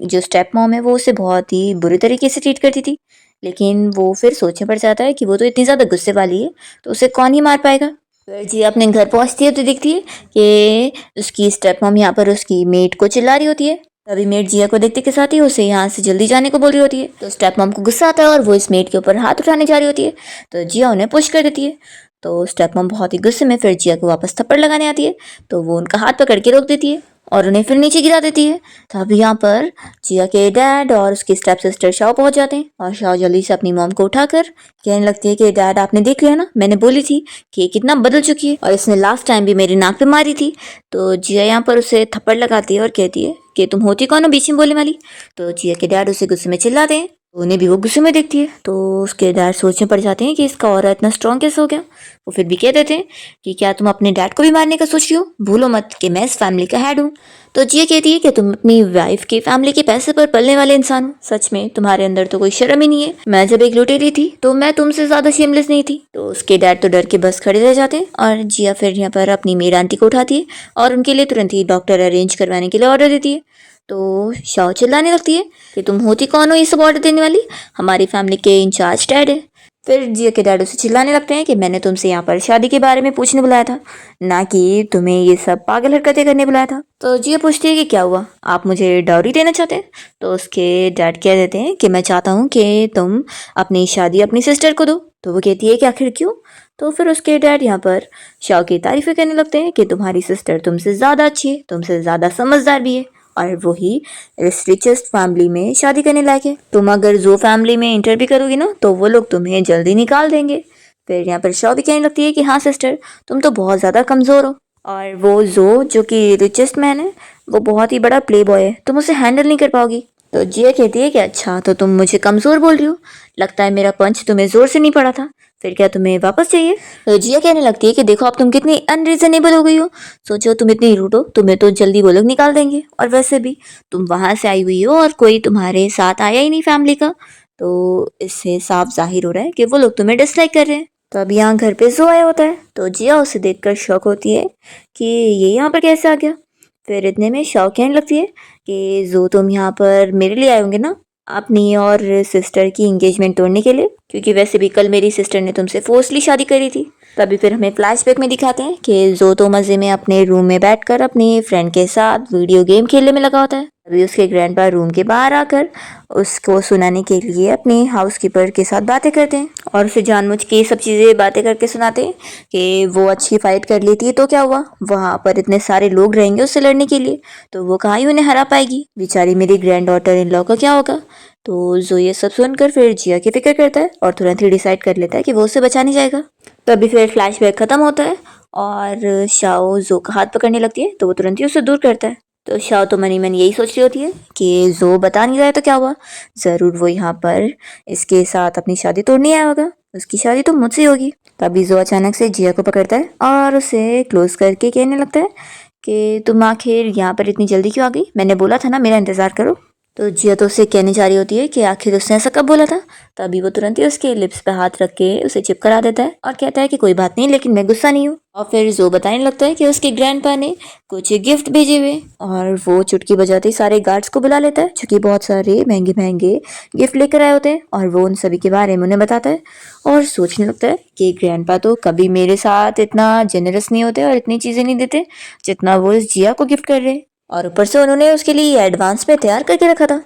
जो स्टेप मॉम है वो उसे बहुत ही बुरी तरीके से ट्रीट करती थी। लेकिन वो फिर सोचने पड़ जाता है कि वो तो इतनी ज़्यादा गुस्से वाली है तो उसे कौन ही मार पाएगा। फिर जिया अपने घर पहुंचती है तो दिखती है कि उसकी स्टेप मॉम यहाँ पर उसकी मेड को चिल्ला रही होती है। तभी मेड जिया को देखते के साथ ही उसे यहाँ से जल्दी जाने को बोल रही होती है। तो स्टेप मॉम को गुस्सा आता है और वो इस मेड के ऊपर हाथ उठाने जा रही होती है। तो जिया उन्हें पुश कर देती है। तो स्टेप मॉम बहुत ही गुस्से में फिर जिया को वापस थप्पड़ लगाने आती है तो वो उनका हाथ पकड़ के रोक देती है और उन्हें फिर नीचे गिरा देती है। तभी यहाँ पर जिया के डैड और उसकी स्टेप सिस्टर शाओ पहुंच जाते हैं और शाओ जल्दी से अपनी मॉम को उठाकर कहने लगती है कि डैड आपने देख लिया ना, मैंने बोली थी कि ये कितना बदल चुकी है और इसने लास्ट टाइम भी मेरी नाक पे मारी थी। तो जिया यहाँ पर उसे थप्पड़ लगाती है और कहती है कि तुम होती कौन हो बीच में बोलने वाली। तो जिया के डैड उसे गुस्से में चिल्लाते हैं तो उन्हें भी वो गुस्से में देखती है। तो उसके डैड सोचने पड़ जाते हैं कि इसका ऑरा इतना स्ट्रॉन्ग कैसे हो गया। वो फिर भी कह देते हैं कि क्या तुम अपने डैड को भी मारने का सोच रही हो, भूलो मत कि मैं इस फैमिली का हेड हूँ। तो जिया कहती है कि तुम अपनी वाइफ की फैमिली के पैसे पर पलने वाले इंसान हो, सच में तुम्हारे अंदर तो कोई शर्म ही नहीं है। मैं जब एक लुटेरी थी तो मैं तुमसे ज्यादा शेमलेस नहीं थी। तो उसके डैड तो डर के बस खड़े रह जाते हैं और जिया फिर यहाँ पर अपनी मेड आंटी को उठाती है और उनके लिए तुरंत ही डॉक्टर अरेंज करवाने के लिए ऑर्डर देती है। तो शाओ चिल्लाने लगती है कि तुम होती कौन हो ये सब ऑर्डर देने वाली, हमारी फैमिली के इंचार्ज डैड है। फिर जिया के डैड उसे चिल्लाने लगते हैं कि मैंने तुमसे यहाँ पर शादी के बारे में पूछने बुलाया था, ना कि तुम्हें ये सब पागल हरकतें करने बुलाया था। तो जिया पूछती है कि क्या हुआ, आप मुझे डाउरी देना चाहते हैं? तो उसके डैड कह देते हैं कि मैं चाहता हूँ कि तुम अपनी शादी अपनी सिस्टर को दो। तो वो कहती है कि आखिर क्यों? तो फिर उसके डैड यहाँ पर शाओ की तारीफें करने लगते हैं कि तुम्हारी सिस्टर तुमसे ज़्यादा अच्छी है, तुमसे ज़्यादा समझदार भी है, और वही इस रिचेस्ट फैमिली में शादी करने लायक है। तुम अगर जो फैमिली में इंटर भी करोगी ना तो वो लोग तुम्हें जल्दी निकाल देंगे। फिर यहाँ पर शाओ भी कहने लगती है कि हाँ सिस्टर, तुम तो बहुत ज़्यादा कमज़ोर हो, और वो जो कि रिचेस्ट मैन है, वो बहुत ही बड़ा प्ले बॉय है, तुम उसे हैंडल नहीं कर पाओगी। तो जिया कहती है कि अच्छा, तो तुम मुझे कमज़ोर बोल रही हो, लगता है मेरा पंच तुम्हें ज़ोर से नहीं पड़ा था, फिर क्या तुम्हें वापस चाहिए? तो जिया कहने लगती है कि देखो अब तुम कितनी अनरीजनेबल हो गई हो, सोचो तुम इतनी रूड हो, तुम्हें तो जल्दी वो लोग निकाल देंगे, और वैसे भी तुम वहां से आई हुई हो और कोई तुम्हारे साथ आया ही नहीं फैमिली का, तो इससे साफ जाहिर हो रहा है कि वो लोग तुम्हें डिसलाइक कर रहे हैं। तो अब यहाँ घर पे जो आया होता है, तो जिया उसे देखकर शॉक होती है कि ये यहाँ पर कैसे आ गया। फिर इतने में शॉक कहने लगती है कि जो तुम यहाँ पर मेरे लिए आए होंगे ना, अपनी और सिस्टर की एंगेजमेंट तोड़ने के लिए, क्योंकि वैसे भी कल मेरी सिस्टर ने तुमसे फोर्सली शादी करी थी। तभी फिर हमें फ्लैशबैक में दिखाते हैं कि जो तो मज़े में अपने रूम में बैठकर अपनी फ्रेंड के साथ वीडियो गेम खेलने में लगा होता है। तभी उसके ग्रैंडपा रूम के बाहर आकर उसको सुनाने के लिए अपने हाउसकीपर के साथ बातें करते हैं, और उसे जानबूझ के सब चीज़ें बातें करके सुनाते हैं कि वो अच्छी फाइट कर लेती है तो क्या हुआ, वहाँ पर इतने सारे लोग रहेंगे उससे लड़ने के लिए, तो वो कहाँ ही उन्हें हरा पाएगी, बेचारी मेरी ग्रैंड डॉटर इन लॉ का क्या होगा। तो जो ये सब सुनकर फिर जिया की फिक्र करता है और तुरंत ही डिसाइड कर लेता है कि वो उसे बचाने जाएगा। तभी फिर फ्लैशबैक खत्म होता है और शाओ जो का हाथ पकड़ने लगती है, तो वो तुरंत ही उसे दूर करता है। तो शाओ तो मनी मन यही सोच रही होती है कि जो बता नहीं रहा है तो क्या हुआ, ज़रूर वो यहाँ पर इसके साथ अपनी शादी तोड़ने आया होगा, उसकी शादी तो मुझसे होगी। तभी जो अचानक से जिया को पकड़ता है और उसे क्लोज करके कहने लगता है कि तुम आखिर यहाँ पर इतनी जल्दी क्यों आ गई, मैंने बोला था ना मेरा इंतज़ार करो। तो जिया तो उससे कहने जा रही होती है कि आखिर उसने ऐसा कब बोला था। तभी वो तुरंत ही उसके लिप्स पे हाथ रख के उसे चिप करा देता है और कहता है कि कोई बात नहीं, लेकिन मैं गुस्सा नहीं हूँ। और फिर जो बताने लगता है कि उसके ग्रैंडपा ने कुछ गिफ्ट भेजे हुए, और वो चुटकी बजाते ही सारे गार्ड्स को बुला लेता है जो कि बहुत सारे महंगे महंगे गिफ्ट लेकर आए होते हैं, और वो उन सभी के बारे में उन्हें बताता है और सोचने लगता है कि ग्रैंडपा तो कभी मेरे साथ इतना जेनरस नहीं होते और इतनी चीज़ें नहीं देते जितना वो इस जिया को गिफ्ट कर रहे हैं, और ऊपर से उन्होंने उसके लिए एडवांस में तैयार करके रखा था।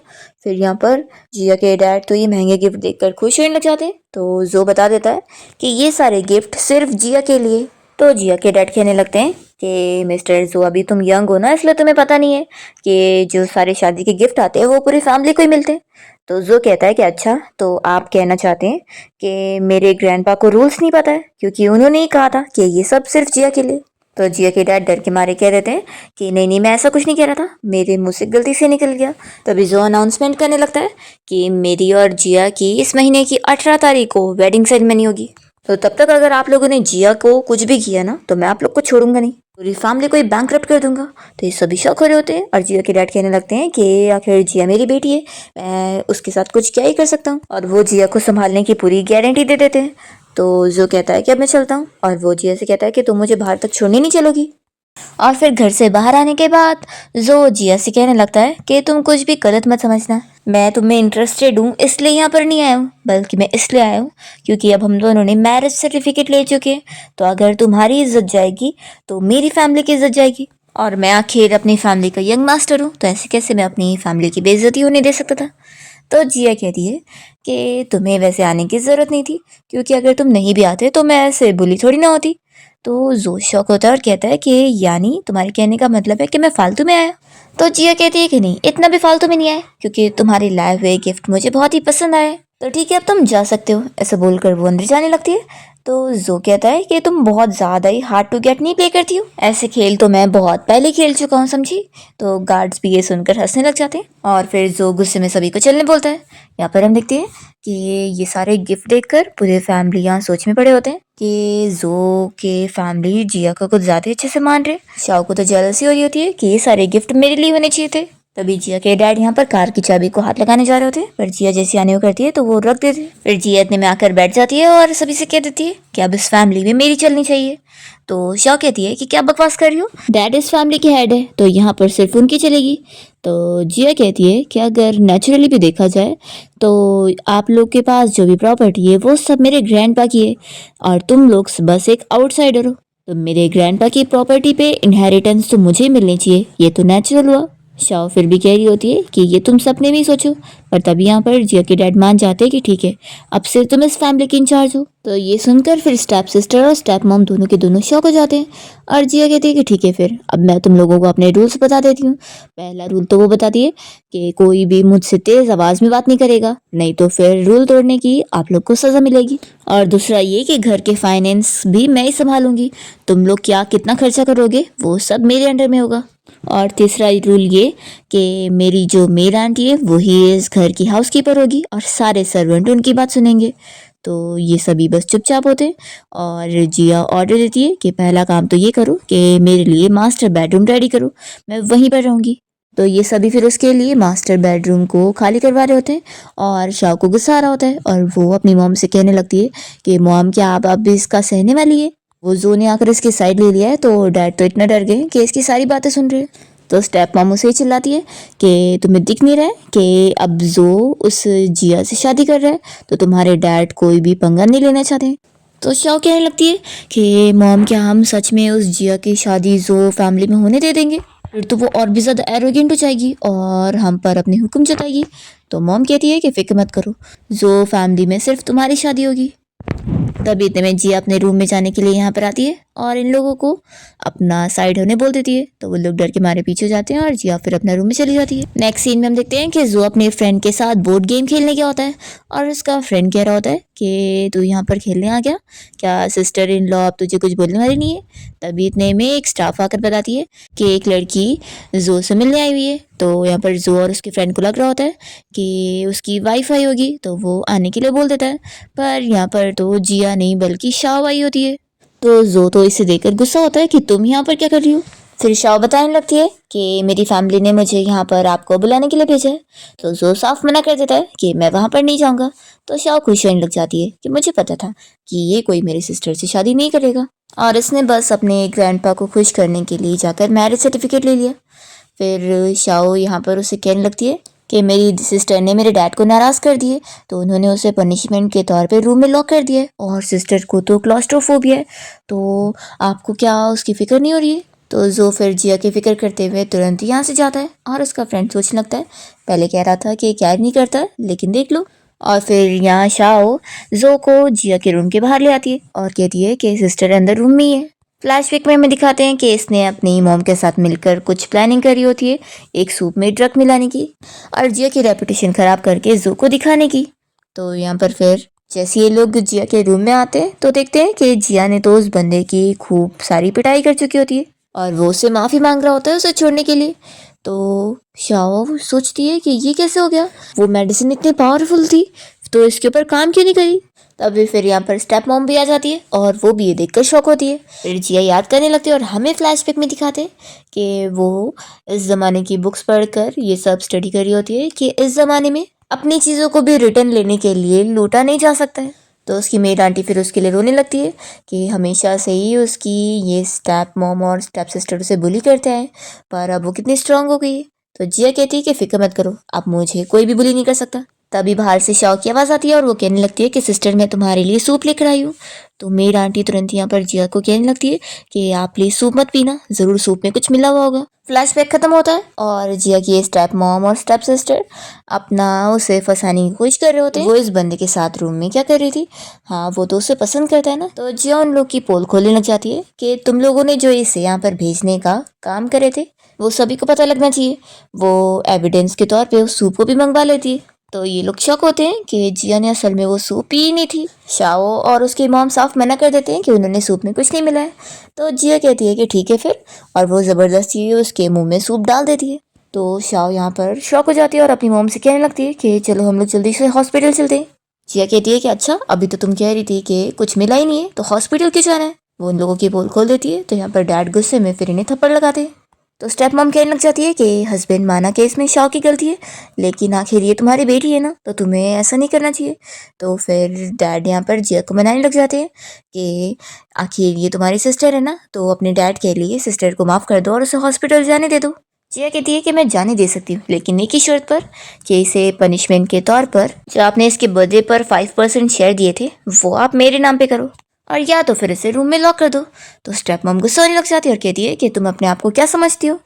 फिर यहाँ पर जिया के डैड तो ये महंगे गिफ्ट देखकर खुश होने लग जाते हैं, तो जो बता देता है कि ये सारे गिफ्ट सिर्फ जिया के लिए। तो जिया के डैड कहने लगते हैं कि मिस्टर जो, अभी तुम यंग हो ना, इसलिए तुम्हें पता नहीं है कि जो सारे शादी के गिफ्ट आते हैं वो पूरी फैमिली को ही मिलते हैं। तो जो कहता है कि अच्छा, तो आप कहना चाहते हैं कि मेरे ग्रैंडपा को रूल्स नहीं पता है, क्योंकि उन्होंने ही कहा था कि ये सब सिर्फ जिया के लिए। तो जिया के डैड डर के मारे कह देते हैं कि नहीं नहीं, मैं ऐसा कुछ नहीं कह रहा था, मेरे मुंह से गलती से निकल गया। तभी जो अनाउंसमेंट करने लगता है कि मेरी और जिया की इस महीने की 18 तारीख को वेडिंग सेरेमनी होगी, तो तब तक अगर आप लोगों ने जिया को कुछ भी किया ना तो मैं आप लोग को छोड़ूंगा नहीं, पूरी फैमिली को ही बैंकरप्ट कर दूंगा। तो ये सभी शौक हो रहे होते हैं और जिया के डैड कहने लगते हैं कि आखिर जिया मेरी बेटी है, मैं उसके साथ कुछ क्या ही कर सकता हूँ, और वो जिया को संभालने की पूरी गारंटी दे देते हैं। तो जो कहता है कि अब मैं चलता हूँ, और वो जिया से कहता है कि तुम मुझे बाहर तक छोड़ने नहीं चलोगी। और फिर घर से बाहर आने के बाद जो जिया से कहने लगता है कि तुम कुछ भी गलत मत समझना, मैं तुम्हें इंटरेस्टेड हूँ इसलिए यहाँ पर नहीं आया हूँ, बल्कि मैं इसलिए आया हूँ क्योंकि अब हम दोनों ने मैरिज सर्टिफिकेट ले चुके हैं, तो अगर तुम्हारी इज्जत जाएगी तो मेरी फैमिली की इज्जत जाएगी, और मैं आखिर अपनी फैमिली का यंग मास्टर हूँ, तो ऐसे कैसे मैं अपनी फैमिली की बेइज्जती होने दे सकता था। तो जिया कहती है कि तुम्हें वैसे आने की ज़रूरत नहीं थी, क्योंकि अगर तुम नहीं भी आते तो मैं ऐसे बुली थोड़ी ना होती। तो जो शौक होता है और कहता है कि यानी तुम्हारे कहने का मतलब है कि मैं फालतू में आया। तो जिया कहती है कि नहीं, इतना भी फालतू में नहीं आया, क्योंकि तुम्हारे लाए हुए गिफ्ट मुझे बहुत ही पसंद आए, तो ठीक है अब तुम जा सकते हो। ऐसा बोलकर वो अंदर जाने लगती है। तो जो कहता है कि तुम बहुत ज़्यादा ही हार्ड टू गेट नहीं प्ले करती हो, ऐसे खेल तो मैं बहुत पहले खेल चुका हूँ, समझी। तो गार्ड्स भी ये सुनकर हंसने लग जाते हैं, और फिर जो गुस्से में सभी को चलने बोलता है। यहाँ पर हम देखते हैं कि ये सारे गिफ्ट देखकर पूरे फैमिली यहाँ सोच में पड़े होते हैं कि जो के फैमिली जिया को कुछ ज़्यादा अच्छे से मान रहे। शाओ को तो जेलसी हो रही होती है कि ये सारे गिफ्ट मेरे लिए होने चाहिए थे। तभी जिया के डैड यहाँ पर कार की चाबी को हाथ लगाने जा रहे होते हैं, पर जिया जैसी आने को करती है तो वो रख देती है। फिर जिया इतने में आकर बैठ जाती है और सभी से कह देती है कि अब इस फैमिली में मेरी चलनी चाहिए। तो शाओ कहती है कि क्या बकवास कर रही हो, डैड इस फैमिली के हेड है तो यहाँ पर सिर्फ उनकी चलेगी। तो जिया कहती है कि अगर नेचुरली भी देखा जाए तो आप लोग के पास जो भी प्रॉपर्टी है वो सब मेरे ग्रैंडपा की है और तुम लोग बस एक आउटसाइडर हो। तो मेरे ग्रैंडपा की प्रॉपर्टी पे इनहेरिटेंस तो मुझे मिलनी चाहिए, ये तो नेचुरल हुआ। शाओ फिर भी कह रही होती है कि ये तुम सपने में ही सोचो, पर तभी यहाँ पर जिया के डैड मान जाते हैं कि ठीक है अब से तुम इस फैमिली की इंचार्ज हो। तो ये सुनकर फिर स्टेप सिस्टर और स्टेप मॉम दोनों के दोनों शॉक हो जाते हैं और जिया कहती है कि ठीक है फिर अब मैं तुम लोगों को अपने रूल्स बता देती हूँ। पहला रूल तो वो बताती है कि कोई भी मुझसे तेज आवाज में बात नहीं करेगा, नहीं तो फिर रूल तोड़ने की आप लोग को सजा मिलेगी। और दूसरा ये कि घर के फाइनेंस भी मैं ही संभालूंगी, तुम लोग क्या कितना खर्चा करोगे वो सब मेरे अंडर में होगा। और तीसरा रूल ये कि मेरी जो मेड आंटी है वही इस घर की हाउसकीपर होगी और सारे सर्वेंट उनकी बात सुनेंगे। तो ये सभी बस चुपचाप होते हैं और जिया ऑर्डर देती है कि पहला काम तो ये करो कि मेरे लिए मास्टर बेडरूम रेडी करो, मैं वहीं पर रहूँगी। तो ये सभी फिर उसके लिए मास्टर बेडरूम को खाली करवा रहे होते हैं और शाओ को गुस्सा आ रहा होता है और वो अपनी मॉम से कहने लगती है कि मॉम क्या आप अब भी इसका सहने वाली है। वो जो ने आकर इसकी साइड ले लिया है तो डैड तो इतना डर गए कि इसकी सारी बातें सुन रहे हैं। तो स्टेप मॉम उसे ही चिल्लाती है कि तुम्हें दिख नहीं रहा है कि अब जो उस जिया से शादी कर रहा है तो तुम्हारे डैड कोई भी पंगा नहीं लेना चाहते। तो शाओ कहने लगती है कि मॉम क्या हम सच में उस जिया की शादी जो फैमिली में होने दे देंगे, फिर तो वो और भी ज़्यादा एरोगेंट हो जाएगी और हम पर अपने हुक्म जताएगी। तो मॉम कहती है कि फिक्र मत करो, जो फैमिली में सिर्फ तुम्हारी शादी होगी। तभी इतने में जिया अपने रूम में जाने के लिए यहाँ पर आती है और इन लोगों को अपना साइड होने बोल देती है। तो वो लोग डर के मारे पीछे हो जाते हैं और जिया फिर अपने रूम में चली जाती है। नेक्स्ट सीन में हम देखते हैं कि जो अपने फ्रेंड के साथ बोर्ड गेम खेलने गया होता है और उसका फ्रेंड कह रहा होता है कि तू यहाँ पर खेलने आ गया, क्या सिस्टर इन लॉ अब तुझे कुछ बोलने वाली नहीं है। तभी इतने में एक स्टाफ आकर बताती है कि एक लड़की जो से मिलने आई हुई है। तो यहाँ पर जो और उसके फ्रेंड को लग रहा होता है कि उसकी वाइफ आई होगी तो वो आने के लिए बोल देता है, पर यहाँ पर तो जिया नहीं बल्कि शाओ आई होती है। तो जो तो इसे देखकर गुस्सा होता है कि तुम यहाँ पर क्या कर रही हो। फिर शाओ बताने लगती है कि मेरी फैमिली ने मुझे यहाँ पर आपको बुलाने के लिए भेजा है। तो जो साफ मना कर देता है कि मैं वहाँ पर नहीं जाऊँगा। तो शाओ खुश होने लग जाती है कि मुझे पता था कि ये कोई मेरी सिस्टर से शादी नहीं करेगा और इसने बस अपने ग्रैंडपा को खुश करने के लिए जाकर मैरिज सर्टिफिकेट ले लिया। फिर शाओ यहाँ पर उसे कहने लगती है कि मेरी सिस्टर ने मेरे डैड को नाराज़ कर दिए तो उन्होंने उसे पनिशमेंट के तौर पे रूम में लॉक कर दिया है और सिस्टर को तो क्लॉस्ट्रोफोबिया है, तो आपको क्या उसकी फ़िक्र नहीं हो रही है। तो जो फिर जिया की फ़िक्र करते हुए तुरंत यहाँ से जाता है और उसका फ्रेंड सोचने लगता है पहले कह रहा था कि केयर नहीं करता लेकिन देख लो। और फिर यहाँ शाओ जो को जिया के रूम के बाहर ले आती है और कहती है कि सिस्टर अंदर रूम में ही है। फ्लैशबैक में हमें दिखाते हैं कि इसने अपनी मॉम के साथ मिलकर कुछ प्लानिंग करी होती है एक सूप में ड्रग मिलाने की और जिया की रेपुटेशन खराब करके जो को दिखाने की। तो यहाँ पर फिर जैसे ये लोग जिया के रूम में आते हैं तो देखते हैं कि जिया ने तो उस बंदे की खूब सारी पिटाई कर चुकी होती है और वो उससे माफ़ी मांग रहा होता है उसे छोड़ने के लिए। तो शाओ सोचती है कि ये कैसे हो गया, वो मेडिसिन इतनी पावरफुल थी तो इसके ऊपर काम क्यों नहीं करी। तभी फिर यहाँ पर स्टेप मॉम भी आ जाती है और वो भी ये देखकर शॉक होती है। फिर जिया याद करने लगती है और हमें फ्लैशबैक में दिखाते हैं कि वो इस ज़माने की बुक्स पढ़कर ये सब स्टडी कर रही होती है कि इस ज़माने में अपनी चीज़ों को भी रिटर्न लेने के लिए लूटा नहीं जा सकता है। तो उसकी मेड आंटी फिर उसके लिए रोने लगती है कि हमेशा से ही उसकी ये स्टेप मॉम और स्टेप सिस्टर उसे बुली करते हैं पर अब वो कितनी स्ट्रांग हो गई है। तो जिया कहती है कि फिक्र मत करो, अब मुझे कोई भी बुली नहीं कर सकता। तभी बाहर से शाओ की आवाज़ आती है और वो कहने लगती है कि सिस्टर मैं तुम्हारे लिए सूप लेकर आई हूँ। तो मेरी आंटी तुरंत यहाँ पर जिया को कहने लगती है कि आप प्लीज़ सूप मत पीना, ज़रूर सूप में कुछ मिला हुआ होगा। फ्लैशबैक खत्म होता है और जिया की स्टेप मॉम और स्टेप सिस्टर अपना उसे फंसाने की कोशिश कर रहे होते हैं। वो इस बंदे के साथ रूम में क्या कर रही थी, हाँ वो तो उसे पसंद करता है ना। तो जिया उन लोग की पोल खोलने लग जाती है कि तुम लोगों ने जो इसे यहाँ पर भेजने का काम करे थे वो सभी को पता लगना चाहिए। वो एविडेंस के तौर पे उस सूप को भी मंगवा लेती है। तो ये लोग शौक होते हैं कि जिया ने असल में वो सूप पी नहीं थी। शाओ और उसकी मॉम साफ मना कर देते हैं कि उन्होंने सूप में कुछ नहीं मिला है। तो जिया कहती है कि ठीक है फिर, और वो ज़बरदस्ती उसके मुंह में सूप डाल देती है। तो शाओ यहाँ पर शौक हो जाती है और अपनी मॉम से कहने लगती है कि चलो हम लोग जल्दी से हॉस्पिटल चलते हैं। जिया कहती है कि अच्छा अभी तो तुम कह रही थी कि कुछ मिला ही नहीं है तो हॉस्पिटल क्यों जाना है। वो उन लोगों की पोल खोल देती है। तो यहाँ पर डैड गुस्से में फिर इन्हें थप्पड़ लगाते हैं। तो स्टेप मॉम कहने लग जाती है कि हस्बैंड माना कि इसमें शाओ की गलती है, लेकिन आखिर ये तुम्हारी बेटी है ना, तो तुम्हें ऐसा नहीं करना चाहिए। तो फिर डैड यहाँ पर जिया को मनाने लग जाते हैं कि आखिर ये तुम्हारी सिस्टर है ना, तो अपने डैड के लिए सिस्टर को माफ़ कर दो और उसे हॉस्पिटल जाने दे दो। जिया कहती है कि मैं जाने दे सकती हूँ, लेकिन एक ही शर्त पर कि इसे पनिशमेंट के तौर पर जो आपने इसके बर्थडे पर 5% शेयर दिए थे वो आप मेरे नाम पे करो, और या तो फिर इसे रूम में लॉक कर दो। तो स्टेप मॉम गुस्सा होने लग जाती है और कहती है कि तुम अपने आप को क्या समझती हो,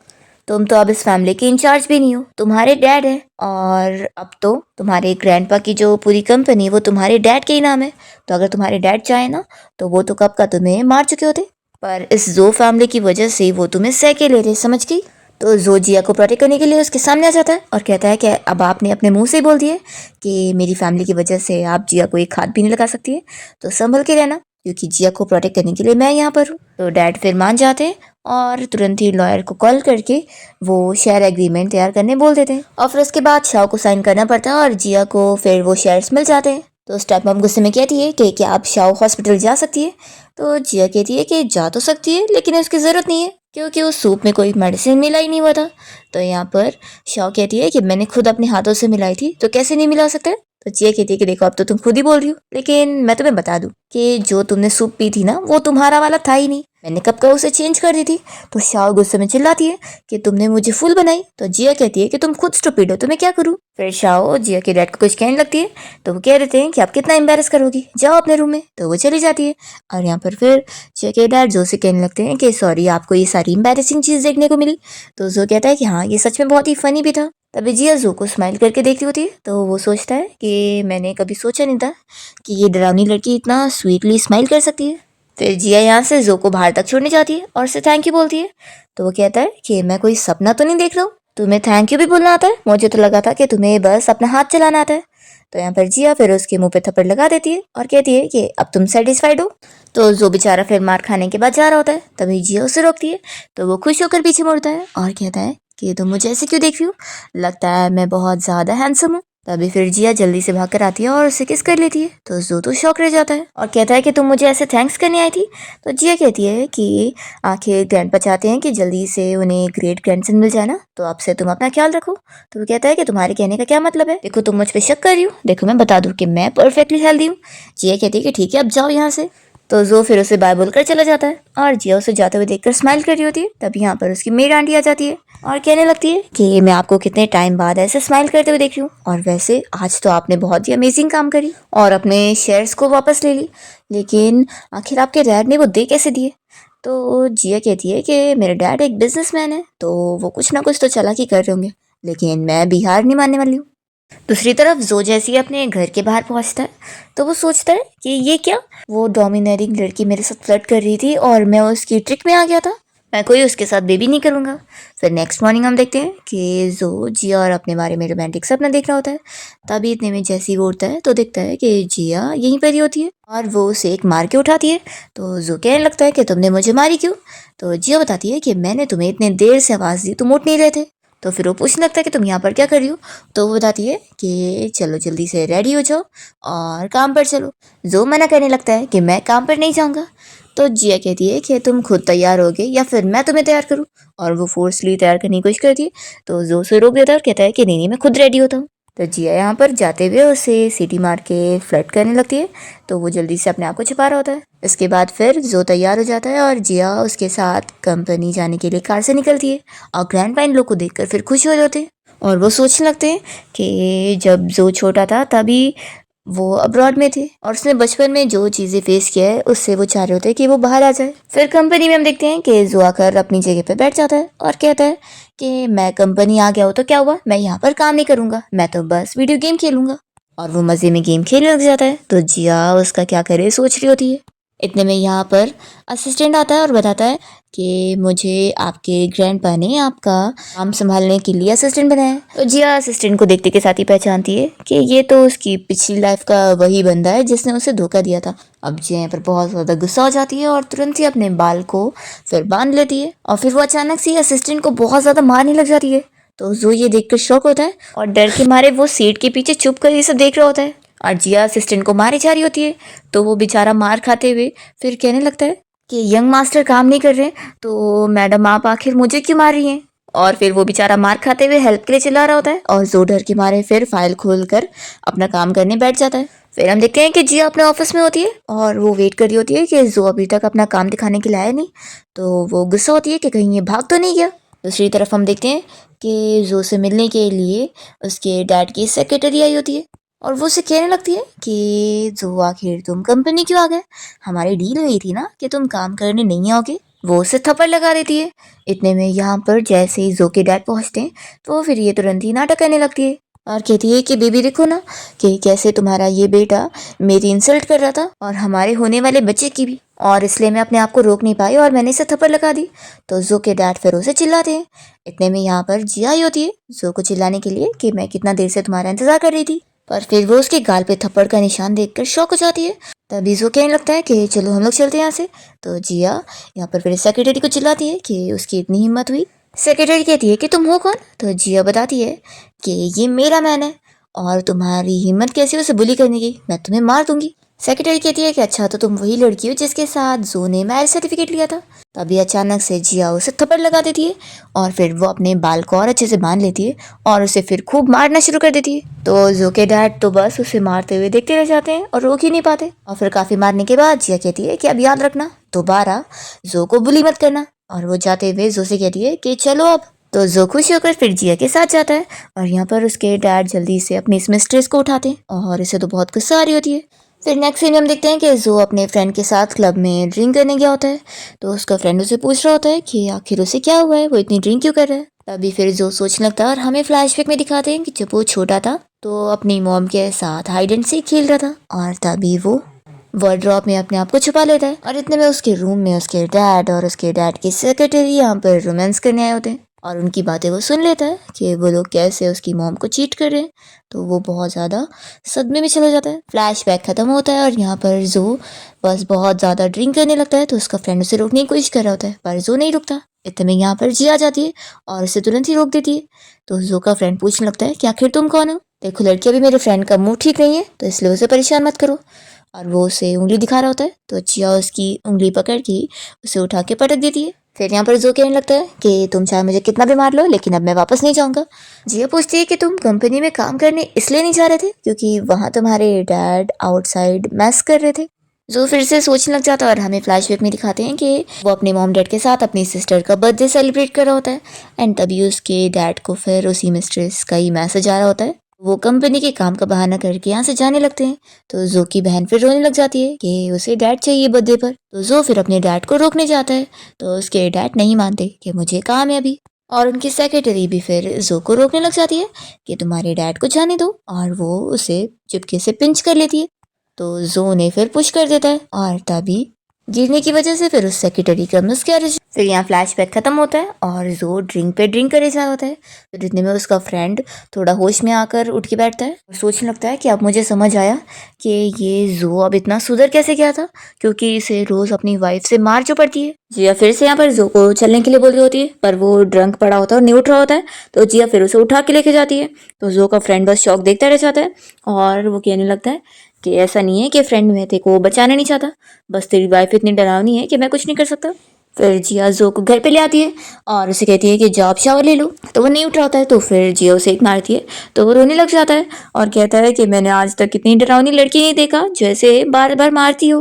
तुम तो अब इस फैमिली के इंचार्ज भी नहीं हो, तुम्हारे डैड है, और अब तो तुम्हारे ग्रैंडपा की जो पूरी कंपनी वो तुम्हारे डैड के ही नाम है। तो अगर तुम्हारे डैड चाहे ना तो वो तो कब का तुम्हें मार चुके होते, पर इस जो फैमिली की वजह से वो तुम्हें सह के ले रहे, समझ गई। तो जो जिया को प्रोटेक्ट करने के लिए उसके सामने आ जाता है और कहता है कि अब आपने अपने मुंह से बोल दिया कि मेरी फैमिली की वजह से आप जिया को एक हाथ भी नहीं लगा सकती है, तो संभल के रहना, क्योंकि जिया को प्रोटेक्ट करने के लिए मैं यहाँ पर हूँ। तो डैड फिर मान जाते हैं और तुरंत ही लॉयर को कॉल करके वो शेयर एग्रीमेंट तैयार करने बोल देते हैं, और फिर उसके बाद शाओ को साइन करना पड़ता है और जिया को फिर वो शेयर्स मिल जाते हैं। तो स्टेप मॉम गुस्से में कहती है कि क्या आप शाओ हॉस्पिटल जा सकती है। तो जिया कहती है कि जा तो सकती है, लेकिन उसकी ज़रूरत नहीं है क्योंकि उस सूप में कोई मेडिसिन मिला ही नहीं हुआ था। तो यहाँ पर शाओ कहती है कि मैंने खुद अपने हाथों से मिलाई थी, तो कैसे नहीं मिला सकता है। तो जिया कहती है कि देखो अब तो तुम खुद ही बोल रही हो, लेकिन मैं तुम्हें बता दूं कि जो तुमने सूप पी थी ना वो तुम्हारा वाला था ही नहीं, मैंने कब का उसे चेंज कर दी थी। तो शाओ गुस्से में चिल्लाती है कि तुमने मुझे फूल बनाई। तो जिया कहती है कि तुम खुद स्टूपिड हो, तो मैं क्या करूँ। फिर शाओ जिया के डैड को कुछ कहने लगती है, तो वो कह देते हैं कि आप कितना एम्बेरस करोगी, जाओ अपने रूम में। तो वो चली जाती है और यहाँ पर फिर जिया के डैड जो से कहने लगते हैं कि सॉरी आपको ये सारी एम्बेरसिंग चीज़ देखने को मिली। तो जो कहता है कि हाँ ये सच में बहुत ही फनी भी था। तभी जिया जो को स्माइल करके देखती होती है, तो वो सोचता है कि मैंने कभी सोचा नहीं था कि ये डरावनी लड़की इतना स्वीटली स्माइल कर सकती है। फिर जिया यहाँ से जो को बाहर तक छोड़ने जाती है और उसे थैंक यू बोलती है। तो वो कहता है कि मैं कोई सपना तो नहीं देख रहा हूँ, तुम्हें थैंक यू भी बोलना आता है, मुझे तो लगा था कि तुम्हें बस अपना हाथ चलाना आता है। तो यहाँ पर जिया फिर उसके मुंह पे थप्पड़ लगा देती है और कहती है कि अब तुम सेटिस्फाइड हो। तो जो बेचारा फिर मार खाने के बाद जा रहा होता है, तभी जिया उसे रोकती है। तो वो खुश होकर पीछे मुड़ता है और कहता है कि तुम मुझे ऐसे क्यों देख रही हो, लगता है मैं बहुत ज़्यादा हैंडसम हूँ। तभी फिर जिया जल्दी से भाग कर आती है और उसे किस कर लेती है। तो जो तो शौक रह जाता है और कहता है कि तुम मुझे ऐसे थैंक्स करने आई थी। तो जिया कहती है कि आखिर ग्रैंडपा चाहते हैं कि जल्दी से उन्हें ग्रेट ग्रैंडसन मिल जाए ना, तो अब से तुम अपना ख्याल रखो। तो वो कहता है कि तुम्हारे कहने का क्या मतलब है, देखो तुम मुझ पर शक कर रही हो, देखो मैं बता दूं कि मैं परफेक्टली हेल्दी हूँ। जिया कहती है कि ठीक है अब जाओ यहाँ से। तो जो फिर उसे बाय बोलकर चला जाता है और जिया उसे जाते हुए देखकर स्माइल कर रही होती है। तभी यहाँ पर उसकी मेड आंटी आ जाती है और कहने लगती है कि मैं आपको कितने टाइम बाद ऐसे स्माइल करते हुए देख रही हूँ, और वैसे आज तो आपने बहुत ही अमेजिंग काम करी और अपने शेयर्स को वापस ले ली, लेकिन आखिर आपके डैड ने वो दे कैसे दिए। तो जिया कहती है कि मेरे डैड एक बिजनेसमैन है, तो वो कुछ ना कुछ तो चालाकी कर रहे होंगे, लेकिन मैं भी हार नहीं मानने वाली हूँ। दूसरी तरफ जो जैसे ही अपने घर के बाहर पहुंचता है तो वो सोचता है कि ये क्या, वो डोमिनेटिंग लड़की मेरे साथ फ्लर्ट कर रही थी और मैं उसकी ट्रिक में आ गया था, मैं कोई उसके साथ बेबी नहीं करूँगा। फिर नेक्स्ट मॉर्निंग हम देखते हैं कि जो जिया और अपने बारे में रोमांटिक सपना देख रहा होता है। तभी इतने में जैसे ही वो उठता है तो देखता है कि जिया यहीं पर ही होती है और वो उसे एक मार के उठाती है। तो जो कहने लगता है कि तुमने मुझे मारी क्यों। तो जिया बताती है कि मैंने तुम्हें इतने देर से आवाज़ दी, तुम उठ नहीं रहे थे। तो फिर वो पूछने लगता है कि तुम यहाँ पर क्या कर रही हो। तो वो बताती है कि चलो जल्दी से रेडी हो जाओ और काम पर चलो। जो मना करने लगता है कि मैं काम पर नहीं जाऊँगा। तो जिया कहती है कि तुम खुद तैयार होगे या फिर मैं तुम्हें तैयार करूँ, और वो फोर्सली तैयार करने की कोशिश करती है। तो जो उसे रोक देता है और कहता है कि नहीं नहीं मैं खुद रेडी होता हूँ। तो जिया यहाँ पर जाते हुए उसे सीटी मार के फ्लर्ट करने लगती है। तो वो जल्दी से अपने आप को छिपा रहा होता है। इसके बाद फिर जो तैयार हो जाता है और जिया उसके साथ कंपनी जाने के लिए कार से निकलती है और ग्रैंड इन लोग को देखकर फिर खुश हो जाते हैं और वो सोचने लगते हैं कि जब जो छोटा था तभी वो अब्रॉड में थे और उसने बचपन में जो चीज़ें फेस किया है उससे वो चाह रहे होते हैं कि वो बाहर आ जाए। फिर कंपनी में हम देखते हैं कि जो आकर अपनी जगह पे बैठ जाता है और कहता है कि मैं कंपनी आ गया हूँ तो क्या हुआ, मैं यहाँ पर काम नहीं करूँगा, मैं तो बस वीडियो गेम खेलूंगा। और वो मज़े में गेम खेलने लग जाता है। तो जिया उसका क्या करे सोच रही होती है। इतने में यहाँ पर असिस्टेंट आता है और बताता है कि मुझे आपके ग्रैंडपा ने आपका काम संभालने के लिए असिस्टेंट बनाया है। तो जिया असिस्टेंट को देखते के साथ ही पहचानती है कि ये तो उसकी पिछली लाइफ का वही बंदा है जिसने उसे धोखा दिया था। अब जिया यहाँ पर बहुत ज़्यादा गुस्सा हो जाती है और तुरंत ही अपने बाल को फिर बांध लेती है और फिर वो अचानक से असिस्टेंट को बहुत ज़्यादा मारने लग जाती है। तो जो ये देखकर शॉक होता है और डर के मारे वो सीट के पीछे चुप कर ये सब देख रहा होता है और जिया असिस्टेंट को मारी जा रही होती है। तो वो बेचारा मार खाते हुए फिर कहने लगता है कि यंग मास्टर काम नहीं कर रहे तो मैडम आप आखिर मुझे क्यों मार रही हैं। और फिर वो बेचारा मार खाते हुए हेल्प के लिए चिल्ला रहा होता है और जो डर के मारे फिर फाइल खोल कर अपना काम करने बैठ जाता है। फिर हम देखते हैं कि जिया अपने ऑफिस में होती है और वो वेट कर रही होती है कि जो अभी तक अपना काम दिखाने के लिए आया नहीं, तो वो गुस्सा होती है कि कहीं ये भाग तो नहीं गया। दूसरी तरफ हम देखते हैं कि जो से मिलने के लिए उसके डैड की सेक्रेटरी आई होती है और वो उसे कहने लगती है कि जो आखिर तुम कंपनी क्यों आ गए, हमारी डील हुई थी ना कि तुम काम करने नहीं आओगे। वो उसे थप्पड़ लगा देती है। इतने में यहाँ पर जैसे ही जो के डैड पहुँचते हैं तो फिर ये तुरंत ही नाटक करने लगती है और कहती है कि बेबी देखो ना कि कैसे तुम्हारा ये बेटा मेरी इंसल्ट कर रहा था और हमारे होने वाले बच्चे की भी, और इसलिए मैं अपने आप को रोक नहीं पाई और मैंने इसे थप्पड़ लगा दी। तो जो के डैड फिर उसे चिल्लाते हैं। इतने में यहाँ पर जिया आई होती है जो को चिल्लाने के लिए कि मैं कितना देर से तुम्हारा इंतजार कर रही थी, पर फिर वो उसके गाल पे थप्पड़ का निशान देखकर शॉक हो जाती है। तभी जो कहने लगता है कि चलो हम लोग चलते हैं यहाँ से। तो जिया यहाँ पर फिर सेक्रेटरी को चिल्लाती है कि उसकी इतनी हिम्मत हुई। सेक्रेटरी कहती है कि तुम हो कौन। तो जिया बताती है कि ये मेरा मैन है और तुम्हारी हिम्मत कैसी उसे बुली करने की, मैं तुम्हें मार दूंगी। सेक्रेटरी कहती है कि अच्छा तो तुम वही लड़की हो जिसके साथ जो ने मैरिज सर्टिफिकेट लिया था। तभी अचानक से जिया उसे थप्पड़ लगा देती है और फिर वो अपने बाल को और अच्छे से बांध लेती है और उसे फिर खूब मारना शुरू कर देती है। तो जो के डैड तो बस उसे मारते हुए देखते रह जाते हैं और रोक ही नहीं पाते। और फिर काफी मारने के बाद जिया कहती है कि अब याद रखना दोबारा जो को बुली मत करना, और वो जाते हुए जो से कहती है कि चलो अब। तो जो खुश होकर फिर जिया के साथ जाता है और यहाँ पर उसके डैड जल्दी से अपनी इस मिस्ट्रेस को उठाते हैं और इसे तो बहुत गुस्सा आ रही होती है। फिर नेक्स्ट सीन में हम देखते हैं कि जो अपने फ्रेंड के साथ क्लब में ड्रिंक करने गया होता है। तो उसका फ्रेंड उसे पूछ रहा होता है कि आखिर उसे क्या हुआ है, वो इतनी ड्रिंक क्यों कर रहा है। तभी फिर जो सोचने लगता है और हमें फ्लैशबैक में दिखाते हैं कि जब वो छोटा था तो अपनी मॉम के साथ हाइड एंड सीक खेल रहा था और तभी वो वार्डरोब में अपने आप को छुपा लेता है और इतने में उसके रूम में उसके डैड और उसके डैड की सेक्रेटरी यहाँ पर रोमांस करने आए होते हैं और उनकी बातें वो सुन लेता है कि वो लोग कैसे उसकी मॉम को चीट कर रहे हैं। तो वो बहुत ज़्यादा सदमे में चला जाता है। फ्लैशबैक खत्म होता है और यहाँ पर जो बस बहुत ज़्यादा ड्रिंक करने लगता है तो उसका फ्रेंड उसे रोकने की कोशिश कर रहा होता है पर जो नहीं रुकता। इतने में यहाँ पर जी आ जाती है और उसे तुरंत ही रोक देती है। तो जो का फ्रेंड पूछने लगता है कि आखिर तुम कौन हो, देखो लड़की अभी मेरे फ्रेंड का मूड ठीक नहीं है तो इसलिए उसे परेशान मत करो। और वो उसे उंगली दिखा रहा होता है तो जिया उसकी उंगली पकड़ के उसे उठा के पटक देती है। फिर यहाँ पर जो कहने लगता है कि तुम चाहे मुझे कितना भी मार लो लेकिन अब मैं वापस नहीं जाऊंगा। जिया पूछती है कि तुम कंपनी में काम करने इसलिए नहीं जा रहे थे क्योंकि वहाँ तुम्हारे डैड आउटसाइड मैस कर रहे थे। जो फिर से सोचने लग जाता है और हमें फ्लैशबैक में दिखाते हैं कि वो अपने मॉम डैड के साथ अपनी सिस्टर का बर्थडे सेलिब्रेट कर रहा होता है एंड तभी उसके डैड को फिर उसी मिस्ट्रेस का ही मैसेज आ रहा होता है। वो कंपनी के काम का बहाना करके यहाँ से जाने लगते हैं। तो जो की बहन फिर रोने लग जाती है कि उसे डैड चाहिए बर्थडे पर। तो जो फिर अपने डैड को रोकने जाता है तो उसके डैड नहीं मानते कि मुझे काम है अभी, और उनकी सेक्रेटरी भी फिर जो को रोकने लग जाती है कि तुम्हारे डैड को जाने दो और वो उसे चुपके से पिंच कर लेती है। तो जो ने फिर पुश कर देता है और तभी गिरने की वजह से फिर उस सेक्रेटरी का मिसकैरेज। फिर यहाँ फ्लैशबैक खत्म होता है और जो ड्रिंक पे ड्रिंक करे जा होता है। फिर इतने में उसका फ्रेंड थोड़ा होश में आकर उठ के बैठता है और सोचने लगता है कि अब मुझे समझ आया कि ये जो अब इतना सुधर कैसे गया था क्योंकि इसे रोज अपनी वाइफ से मार जो पड़ती है। जिया फिर से यहाँ पर जो को चलने के लिए बोल रही होती है पर वो ड्रंक पड़ा होता है और नहीं उठ रहा होता है। तो जिया फिर उसे उठा के लेके जाती है। तो जो का फ्रेंड बस शौक देखता रह जाता है और वो कहने लगता है कि ऐसा नहीं है कि फ्रेंड में थे को बचाना नहीं चाहता, बस तेरी वाइफ इतनी डरावनी है कि मैं कुछ नहीं कर सकता। फिर जिया जो को घर पे ले आती है और उसे कहती है कि जाओ आप शावर ले लो। तो वो नहीं उठ रहा होता है तो फिर जिया उसे एक मारती है तो वो रोने लग जाता है और कहता है कि मैंने आज तक इतनी डरावनी लड़की नहीं देखा जैसे बार बार मारती हो।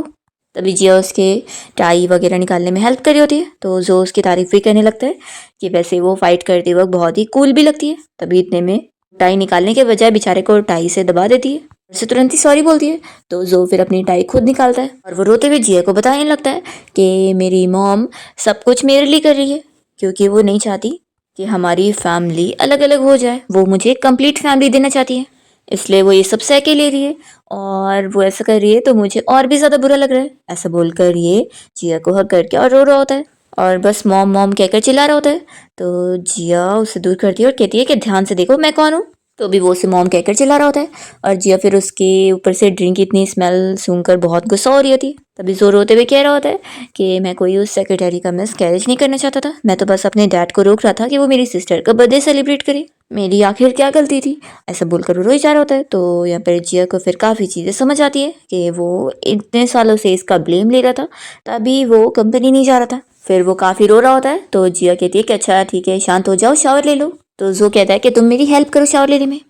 तभी जिया उसके टाई वगैरह निकालने में हेल्प करी होती है तो जो उसकी तारीफ भी करने लगता है कि वैसे वो फाइट करते वक्त बहुत ही कूल भी लगती है। तभी इतने में टाई निकालने के बजाय बेचारे को टाई से दबा देती है, उसे तुरंत ही सॉरी बोलती है। तो जो फिर अपनी टाई खुद निकालता है और वो रोते हुए जिया को बताने लगता है कि मेरी मॉम सब कुछ मेरे लिए कर रही है क्योंकि वो नहीं चाहती कि हमारी फैमिली अलग अलग हो जाए, वो मुझे एक कंप्लीट फैमिली देना चाहती है, इसलिए वो ये सब सह के ले रही है और वो ऐसा कर रही है तो मुझे और भी ज़्यादा बुरा लग रहा है। ऐसा बोलकर ये जिया को हक करके और रो रहा होता है और बस मॉम मॉम कहकर चिल्ला रहा होता है। तो जिया उसे दूर करती है और कहती है कि ध्यान से देखो मैं कौन हूँ। तो भी वो उसे मॉम कहकर चिल्ला रहा होता है और जिया फिर उसके ऊपर से ड्रिंक की इतनी स्मेल सूंघकर बहुत गुस्सा हो रही होती है। तभी जोर रोते हुए कह रहा होता है कि मैं कोई उस सेक्रेटरी का मिस कैरेज नहीं करना चाहता था, मैं तो बस अपने डैड को रोक रहा था कि वो मेरी सिस्टर का बर्थडे सेलिब्रेट करे, मेरी आखिर क्या गलती थी। ऐसा बोलकर वो रोई जा रहा होता है। तो यहाँ पर जिया को फिर काफ़ी चीज़ें समझ आती है कि वो इतने सालों से इसका ब्लेम ले रहा था, तभी वो कंपनी नहीं जा रहा था। फिर वो काफ़ी रो रहा होता है। तो जिया कहती है कि अच्छा ठीक है, शांत हो जाओ, शावर ले लो। तो जो कहता है कि तुम मेरी हेल्प करो शावर लेने में।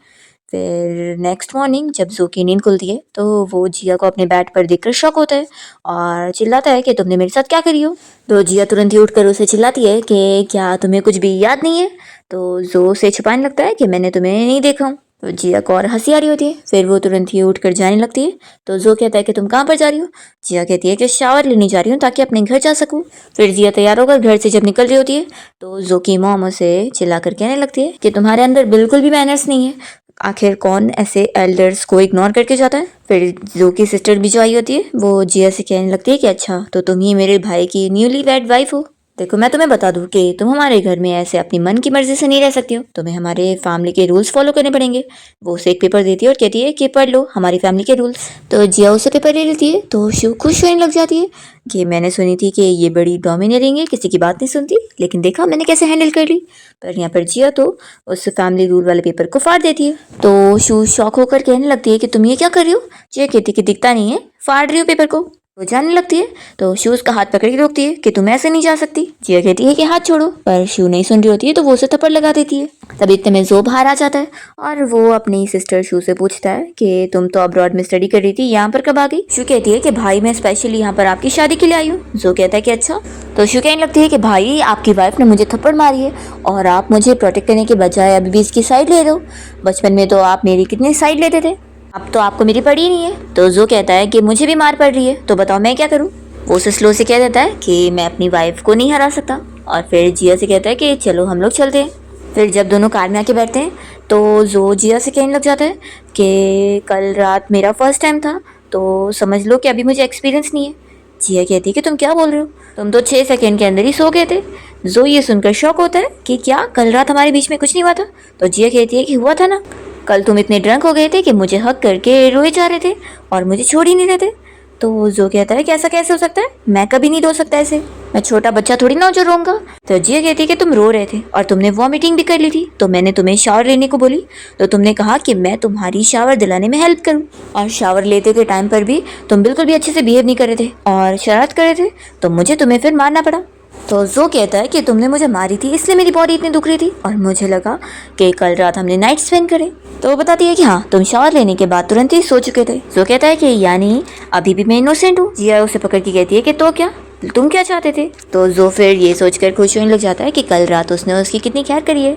फिर नेक्स्ट मॉर्निंग जब जो की नींद खुलती है तो वो जिया को अपने बेड पर देखकर शॉक होता है और चिल्लाता है कि तुमने मेरे साथ क्या करी हो। तो जिया तुरंत ही उठकर उसे चिल्लाती है कि क्या तुम्हें कुछ भी याद नहीं है। तो जो उसे छुपाने लगता है कि मैंने तुम्हें नहीं देखा हूँ। तो जिया को और हंसी आ रही होती है। फिर वो तुरंत ही उठकर जाने लगती है। तो जो कहता है कि तुम कहाँ पर जा रही हो। जिया कहती है कि शावर लेने जा रही हूँ ताकि अपने घर जा सकूँ। फिर जिया तैयार होकर घर से जब निकल रही होती है तो जो की मॉम उसे चिल्लाकर कहने लगती है कि तुम्हारे अंदर बिल्कुल भी मैनर्स नहीं है, आखिर कौन ऐसे एल्डर्स को इग्नोर करके जाता है। फिर जो की सिस्टर भी जो आई होती है वो जिया से कहने लगती है कि अच्छा तो तुम ही मेरे भाई की न्यूली वेड वाइफ हो। देखो मैं तुम्हें बता दूं कि तुम हमारे घर में ऐसे अपनी मन की मर्जी से नहीं रह सकती हो, तुम्हें हमारे फैमिली के रूल्स फॉलो करने पड़ेंगे। वो उसे एक पेपर देती है और कहती है कि पढ़ लो हमारी फैमिली के रूल्स। तो जिया उसे पेपर ले लेती है तो शिव खुश होने लग जाती है कि मैंने सुनी थी कि ये बड़ी डोमिनेटिंग है, किसी की बात नहीं सुनती, लेकिन देखा मैंने कैसे हैंडल कर ली। पर यहाँ पर जिया तो उस फैमिली रूल वाले पेपर को फाड़ देती है। तो शिव शॉक होकर कहने लगती है कि तुम ये क्या कर रही हो। जिया कहती है कि दिखता नहीं है, फाड़ रही हो पेपर को। वो जाने लगती है तो शिव उसका हाथ पकड़ के रोकती है कि तुम ऐसे नहीं जा सकती। जिया कहती है कि हाथ छोड़ो, पर शिव नहीं सुन रही होती है तो वो उसे थप्पड़ लगा देती है। तभी इतने में जो बाहर आ जाता है और वो अपनी सिस्टर शू से पूछता है कि तुम तो अब्रॉड में स्टडी कर रही थी, यहाँ पर कब आ गई। शू कहती है कि भाई मैं स्पेशली यहाँ पर आपकी शादी के लिए आई हूँ। जो कहता है कि अच्छा। तो शू कहने लगती है कि भाई आपकी वाइफ ने मुझे थप्पड़ मारी है और आप मुझे प्रोटेक्ट करने के बजाय अभी भी इसकी साइड ले रहे हो। बचपन में तो आप मेरी कितनी साइड लेते थे, अब तो आपको मेरी पड़ी नहीं है। तो जो कहता है कि मुझे भी मार पड़ रही है, तो बताओ मैं क्या करूँ। वो उसे स्लो से कह देता है कि मैं अपनी वाइफ को नहीं हरा सकता। और फिर जिया से कहता है कि चलो हम लोग चलते हैं। फिर जब दोनों कार में आके बैठते हैं तो जो जिया से कहने लग जाता है कि कल रात मेरा फर्स्ट टाइम था, तो समझ लो कि अभी मुझे एक्सपीरियंस नहीं है। जिया कहती है कि तुम क्या बोल रहे हो, तुम तो 6 सेकंड के अंदर ही सो गए थे। जो ये सुनकर शॉक होता है कि क्या कल रात हमारे बीच में कुछ नहीं हुआ था। तो जिया कहती है कि हुआ था ना, कल तुम इतने ड्रंक हो गए थे कि मुझे हक करके रोए जा रहे थे और मुझे छोड़ ही नहीं रहे थे। तो जो कहता है कि ऐसा कैसे हो सकता है, मैं कभी नहीं रो सकता ऐसे, मैं छोटा बच्चा थोड़ी ना हो जो रोऊंगा। तो जिया कहती है कि तुम रो रहे थे और तुमने वॉमिटिंग भी कर ली थी, तो मैंने तुम्हें शावर लेने को बोली, तो तुमने कहा कि मैं तुम्हारी शावर दिलाने में हेल्प करूं, और शावर लेते के टाइम पर भी तुम बिल्कुल भी अच्छे से बिहेव नहीं कर रहे थे और शरारत कर रहे थे, तो मुझे तुम्हें फिर मारना पड़ा। तो जो कहता है कि तुमने मुझे मारी थी इसलिए मेरी बॉडी इतनी दुख रही थी और मुझे लगा कि कल रात हमने नाइट स्पेंड करें। तो वो बताती है कि हाँ तुम शावर लेने के बाद तुरंत ही सो चुके थे। जो कहता है कि यानी अभी भी मैं इनोसेंट हूँ। जिया उसे पकड़ के कहती है कि तो क्या, तुम क्या चाहते थे। तो जो फिर ये सोचकर खुश होने लग जाता है कि कल रात उसने उसकी कितनी खैर करी है।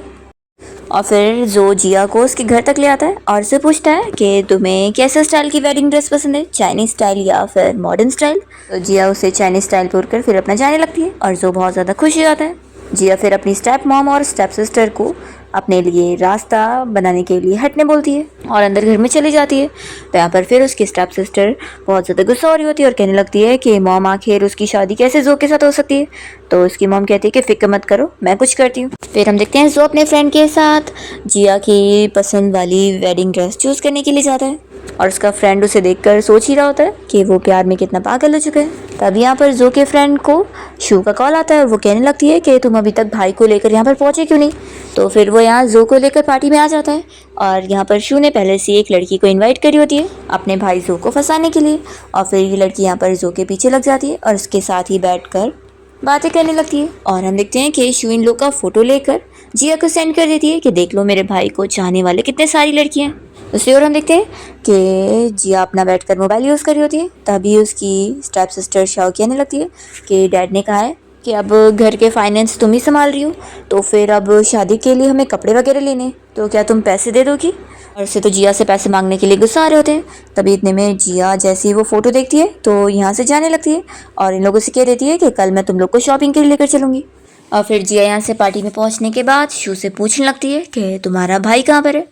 और फिर जो जिया को उसके घर तक ले आता है और उससे पूछता है कि तुम्हें कैसे स्टाइल की वेडिंग ड्रेस पसंद है, चाइनीज स्टाइल या फिर मॉडर्न स्टाइल। तो जिया उसे चाइनीज स्टाइल बोलकर फिर अपना जाने लगती है और जो बहुत ज़्यादा खुश हो जाता है। जिया फिर अपनी स्टेप मॉम और स्टेप सिस्टर को अपने लिए रास्ता बनाने के लिए हटने बोलती है और अंदर घर में चली जाती है। तो यहाँ पर फिर उसकी स्टेप सिस्टर बहुत ज़्यादा गुस्सा हो रही होती है और कहने लगती है कि मॉम आखिर उसकी शादी कैसे जो के साथ हो सकती है। तो उसकी मॉम कहती है कि फिक्र मत करो, मैं कुछ करती हूँ। फिर हम देखते हैं जो अपने फ्रेंड के साथ जिया की पसंद वाली वेडिंग ड्रेस चूज़ करने के लिए जाता है और उसका फ्रेंड उसे देखकर सोच ही रहा होता है कि वो प्यार में कितना पागल हो चुका है। तब यहाँ पर जो के फ्रेंड को शू का कॉल आता है और वो कहने लगती है कि तुम अभी तक भाई को लेकर यहाँ पर पहुँचे क्यों नहीं। तो फिर वो यहाँ जो को लेकर पार्टी में आ जाता है और यहाँ पर शू ने पहले से एक लड़की को इनवाइट करी होती है अपने भाई जो को फंसाने के लिए। और फिर ये लड़की यहाँ पर जो के पीछे लग जाती है और उसके साथ ही बैठकर बातें करने लगती है। और हम देखते हैं कि शू इन लोग का फोटो लेकर जिया को सेंड कर देती है कि देख लो मेरे भाई को चाहने वाले कितने सारी लड़कियां। दूसरी ओर हम देखते हैं कि जिया अपना बैठकर मोबाइल यूज़ कर रही होती है। तभी उसकी स्टेप सिस्टर शाओ कहने लगती है कि डैड ने कहा है कि अब घर के फाइनेंस तुम ही संभाल रही हो, तो फिर अब शादी के लिए हमें कपड़े वगैरह लेने, तो क्या तुम पैसे दे दोगी। और उससे तो जिया से पैसे मांगने के लिए गुस्सा आ रहे होते हैं। तभी इतने में जिया जैसे ही वो फोटो देखती है तो यहाँ से जाने लगती है और इन लोगों से कह देती है कि कल मैं तुम लोग को शॉपिंग के लिए लेकर चलूँगी। और फिर जिया यहाँ से पार्टी में पहुँचने के बाद शू से पूछने लगती है कि तुम्हारा भाई कहाँ पर है।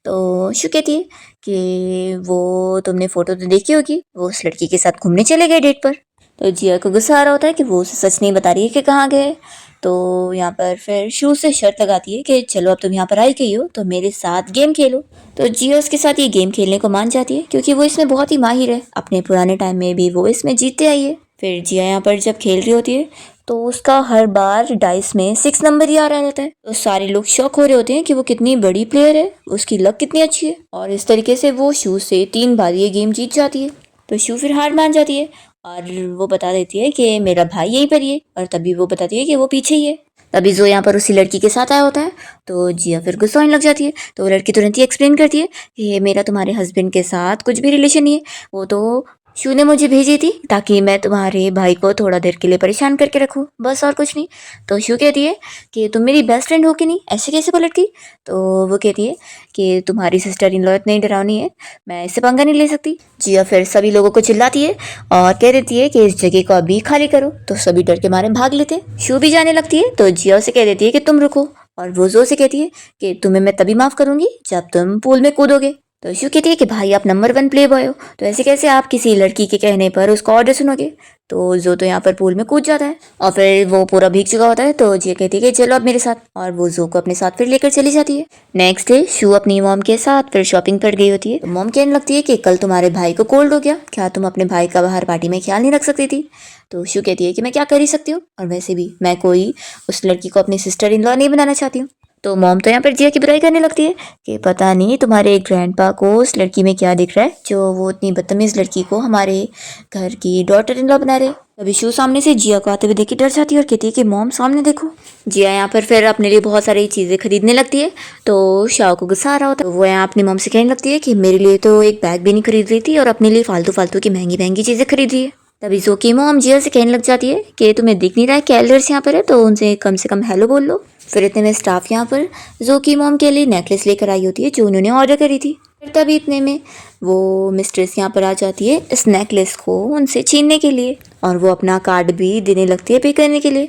तो शू कहती है कि वो तुमने फ़ोटो तो देखी होगी, वो उस लड़की के साथ घूमने चले गए डेट पर। तो जिया को गुस्सा आ रहा होता है कि वो उसे सच नहीं बता रही है कि कहाँ गए। तो यहाँ पर फिर शू से शर्त लगाती है कि चलो अब तुम यहाँ पर आई गई हो तो मेरे साथ गेम खेलो। तो जिया उसके साथ ये गेम खेलने को मान जाती है क्योंकि वो इसमें बहुत ही माहिर है, अपने पुराने टाइम में भी वो इसमें जीतते आई है। फिर जिया यहाँ पर जब खेल रही होती है तो उसका हर बार डाइस में 6 नंबर ही आ रहा रहता है। तो सारे लोग शॉक हो रहे होते हैं कि वो कितनी बड़ी प्लेयर है, उसकी लक कितनी अच्छी है, और इस तरीके से वो शू से 3 बार ये गेम जीत जाती है। तो शू फिर हार मान जाती है और वो बता देती है कि मेरा भाई यहीं पर ही है, और तभी वो बताती है कि वो पीछे ही है। तभी जो यहाँ पर उसी लड़की के साथ आया होता है तो जिया फिर गुस्सा होने लग जाती है। तो वो लड़की तुरंत ही एक्सप्लेन करती है कि मेरा तुम्हारे हस्बैंड के साथ कुछ भी रिलेशन नहीं है, वो तो शू ने मुझे भेजी थी ताकि मैं तुम्हारे भाई को थोड़ा देर के लिए परेशान करके रखूं, बस और कुछ नहीं। तो शू कहती है कि तुम मेरी बेस्ट फ्रेंड हो कि नहीं, ऐसे कैसे बोल लड़की। तो वो कहती है कि तुम्हारी सिस्टर इन लॉ इतनी डरावनी है, मैं इससे पंगा नहीं ले सकती। जिया फिर सभी लोगों को चिल्लाती है और कह देती है कि इस जगह को अभी खाली करो। तो सभी डर के मारे भाग लेते हैं। शू भी जाने लगती है तो जिया उसे कह देती है कि तुम रुको, और वो जो से कहती है कि तुम्हें मैं तभी माफ करूंगी जब तुम पूल में कूदोगे। तो शू कहती है कि भाई आप नंबर 1 प्ले बॉय हो, तो ऐसे कैसे आप किसी लड़की के कहने पर उसका ऑर्डर सुनोगे। तो जो तो यहाँ पर पूल में कूद जाता है और फिर वो पूरा भीग चुका होता है। तो जिया कहती है कि चलो अब मेरे साथ, और वो जो को अपने साथ फिर लेकर चली जाती है। नेक्स्ट डे शू अपनी मॉम के साथ फिर शॉपिंग पर गई होती है। तो मॉम कहने लगती है कि कल तुम्हारे भाई को कोल्ड हो गया, क्या तुम अपने भाई का बाहर पार्टी में ख्याल नहीं रख सकती थी। तो शू कहती है कि मैं क्या कर ही सकती हूँ, और वैसे भी मैं कोई उस लड़की को अपनी सिस्टर इन लॉ नहीं बनाना चाहती हूँ। तो मॉम तो यहाँ पर जिया की बुराई करने लगती है कि पता नहीं तुम्हारे ग्रैंडपा को उस लड़की में क्या दिख रहा है जो वो इतनी बदतमीज लड़की को हमारे घर की डॉटर इन लॉ बना रहे। अभी शू सामने से जिया को आते हुए देख के डर जाती है और कहती है कि मॉम सामने देखो। जिया यहाँ पर फिर अपने लिए बहुत सारी चीज़ें खरीदने लगती है। तो शाओ को गुस्सा आ रहा होता है, तो वो यहाँ अपनी मॉम से कहने लगती है कि मेरे लिए तो एक बैग भी नहीं खरीद रही थी और अपने लिए फालतू फालतू की महंगी महंगी चीज़ें खरीद रही है। तभी जो की मॉम जिया से कहने लग जाती है कि तुम्हें दिख नहीं रहा है कैलर्स यहाँ पर है, तो उनसे कम से कम हेलो बोल लो। फिर इतने में स्टाफ यहाँ पर जो की मॉम के लिए नेकलेस लेकर आई होती है जो उन्होंने ऑर्डर करी थी। फिर तभी इतने में वो मिस्ट्रेस यहाँ पर आ जाती है इस नेकलेस को उनसे छीनने के लिए, और वो अपना कार्ड भी देने लगती है पे करने के लिए।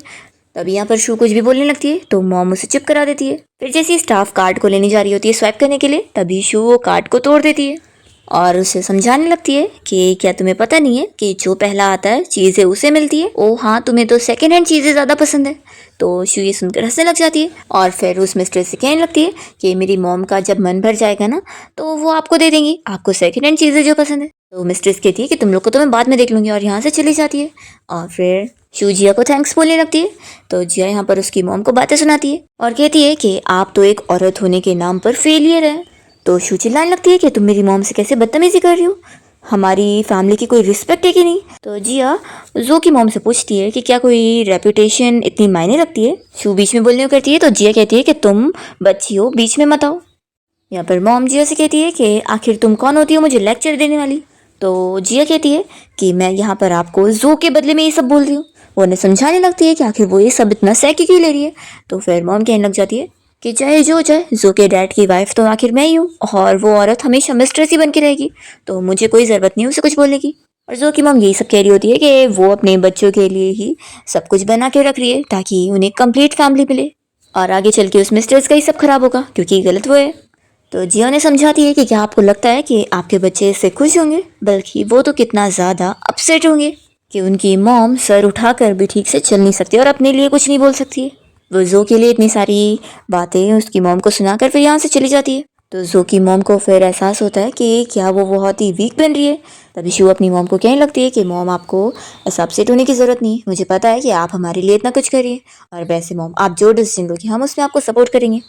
तभी यहाँ पर शू कुछ भी बोलने लगती है तो मॉम उसे चुप करा देती है। फिर जैसे स्टाफ कार्ड को लेने जा रही होती है स्वैप करने के लिए, तभी शू वो कार्ड को तोड़ देती है और उसे समझाने लगती है कि क्या तुम्हें पता नहीं है कि जो पहला आता है चीज़ें उसे मिलती है। ओ हाँ, तुम्हें तो सेकंड हैंड चीज़ें ज़्यादा पसंद है। तो शू ये सुनकर हंसने लग जाती है और फिर उस मिस्ट्रेस से कहने लगती है कि मेरी मॉम का जब मन भर जाएगा ना तो वो आपको दे देंगी, आपको सेकंड हैंड चीज़ें जो पसंद है। तो मिस्ट्रेस कहती है कि तुम लोग को तो मैं बाद में देख लूँगी, और यहाँ से चली जाती है। और फिर शू जिया को थैंक्स बोलने लगती है। तो जिया यहाँ पर उसकी मॉम को बातें सुनाती है और कहती है कि आप तो एक औरत होने के नाम पर फेलियर है। तो शू चिल्लाने लगती है कि तुम मेरी मॉम से कैसे बदतमीजी कर रही हो, हमारी फैमिली की कोई रिस्पेक्ट है कि नहीं। तो जिया जो की मॉम से पूछती है कि क्या कोई रेपुटेशन इतनी मायने रखती है। शू बीच में बोलने को करती है तो जिया कहती है कि तुम बच्ची हो, बीच में मत आओ। यहाँ पर मॉम जिया से कहती है कि आखिर तुम कौन होती हो मुझे लेक्चर देने वाली। तो जिया कहती है कि मैं यहाँ पर आपको जो के बदले में ये सब बोल रही हूँ। वो उन्हें समझाने लगती है कि आखिर वो ये सब इतना सह क्यों ले रही है। तो फिर मॉम कहने लग जाती है कि चाहे जो चाहे जो के डैड की वाइफ तो आखिर मैं ही हूँ, और वो औरत हमेशा मिस्ट्रेस ही बन के रहेगी, तो मुझे कोई ज़रूरत नहीं उसे कुछ बोलने की। और जो की मॉम यही सब कह रही होती है कि वो अपने बच्चों के लिए ही सब कुछ बना के रख रही है ताकि उन्हें कंप्लीट फैमिली मिले, और आगे चल के उस मिस्ट्रेस का ही सब खराब होगा क्योंकि गलत वो है। तो जिया ने समझाती है कि क्या आपको लगता है कि आपके बच्चे इससे खुश होंगे, बल्कि वो तो कितना ज़्यादा अपसेट होंगे कि उनकी मॉम सर उठाकर भी ठीक से चल नहीं सकती और अपने लिए कुछ नहीं बोल सकती। वो जो के लिए इतनी सारी बातें उसकी मॉम को सुनाकर फिर यहाँ से चली जाती है। तो जो की मॉम को फिर एहसास होता है कि क्या वो बहुत ही वीक बन रही है। तभी शू अपनी मॉम को कहने लगती है कि मॉम आपको ऐसा अपसेट होने की ज़रूरत नहीं, मुझे पता है कि आप हमारे लिए इतना कुछ करिए, और वैसे मॉम आप जो डिसीजन लोगे हम उसमें आपको सपोर्ट करेंगे।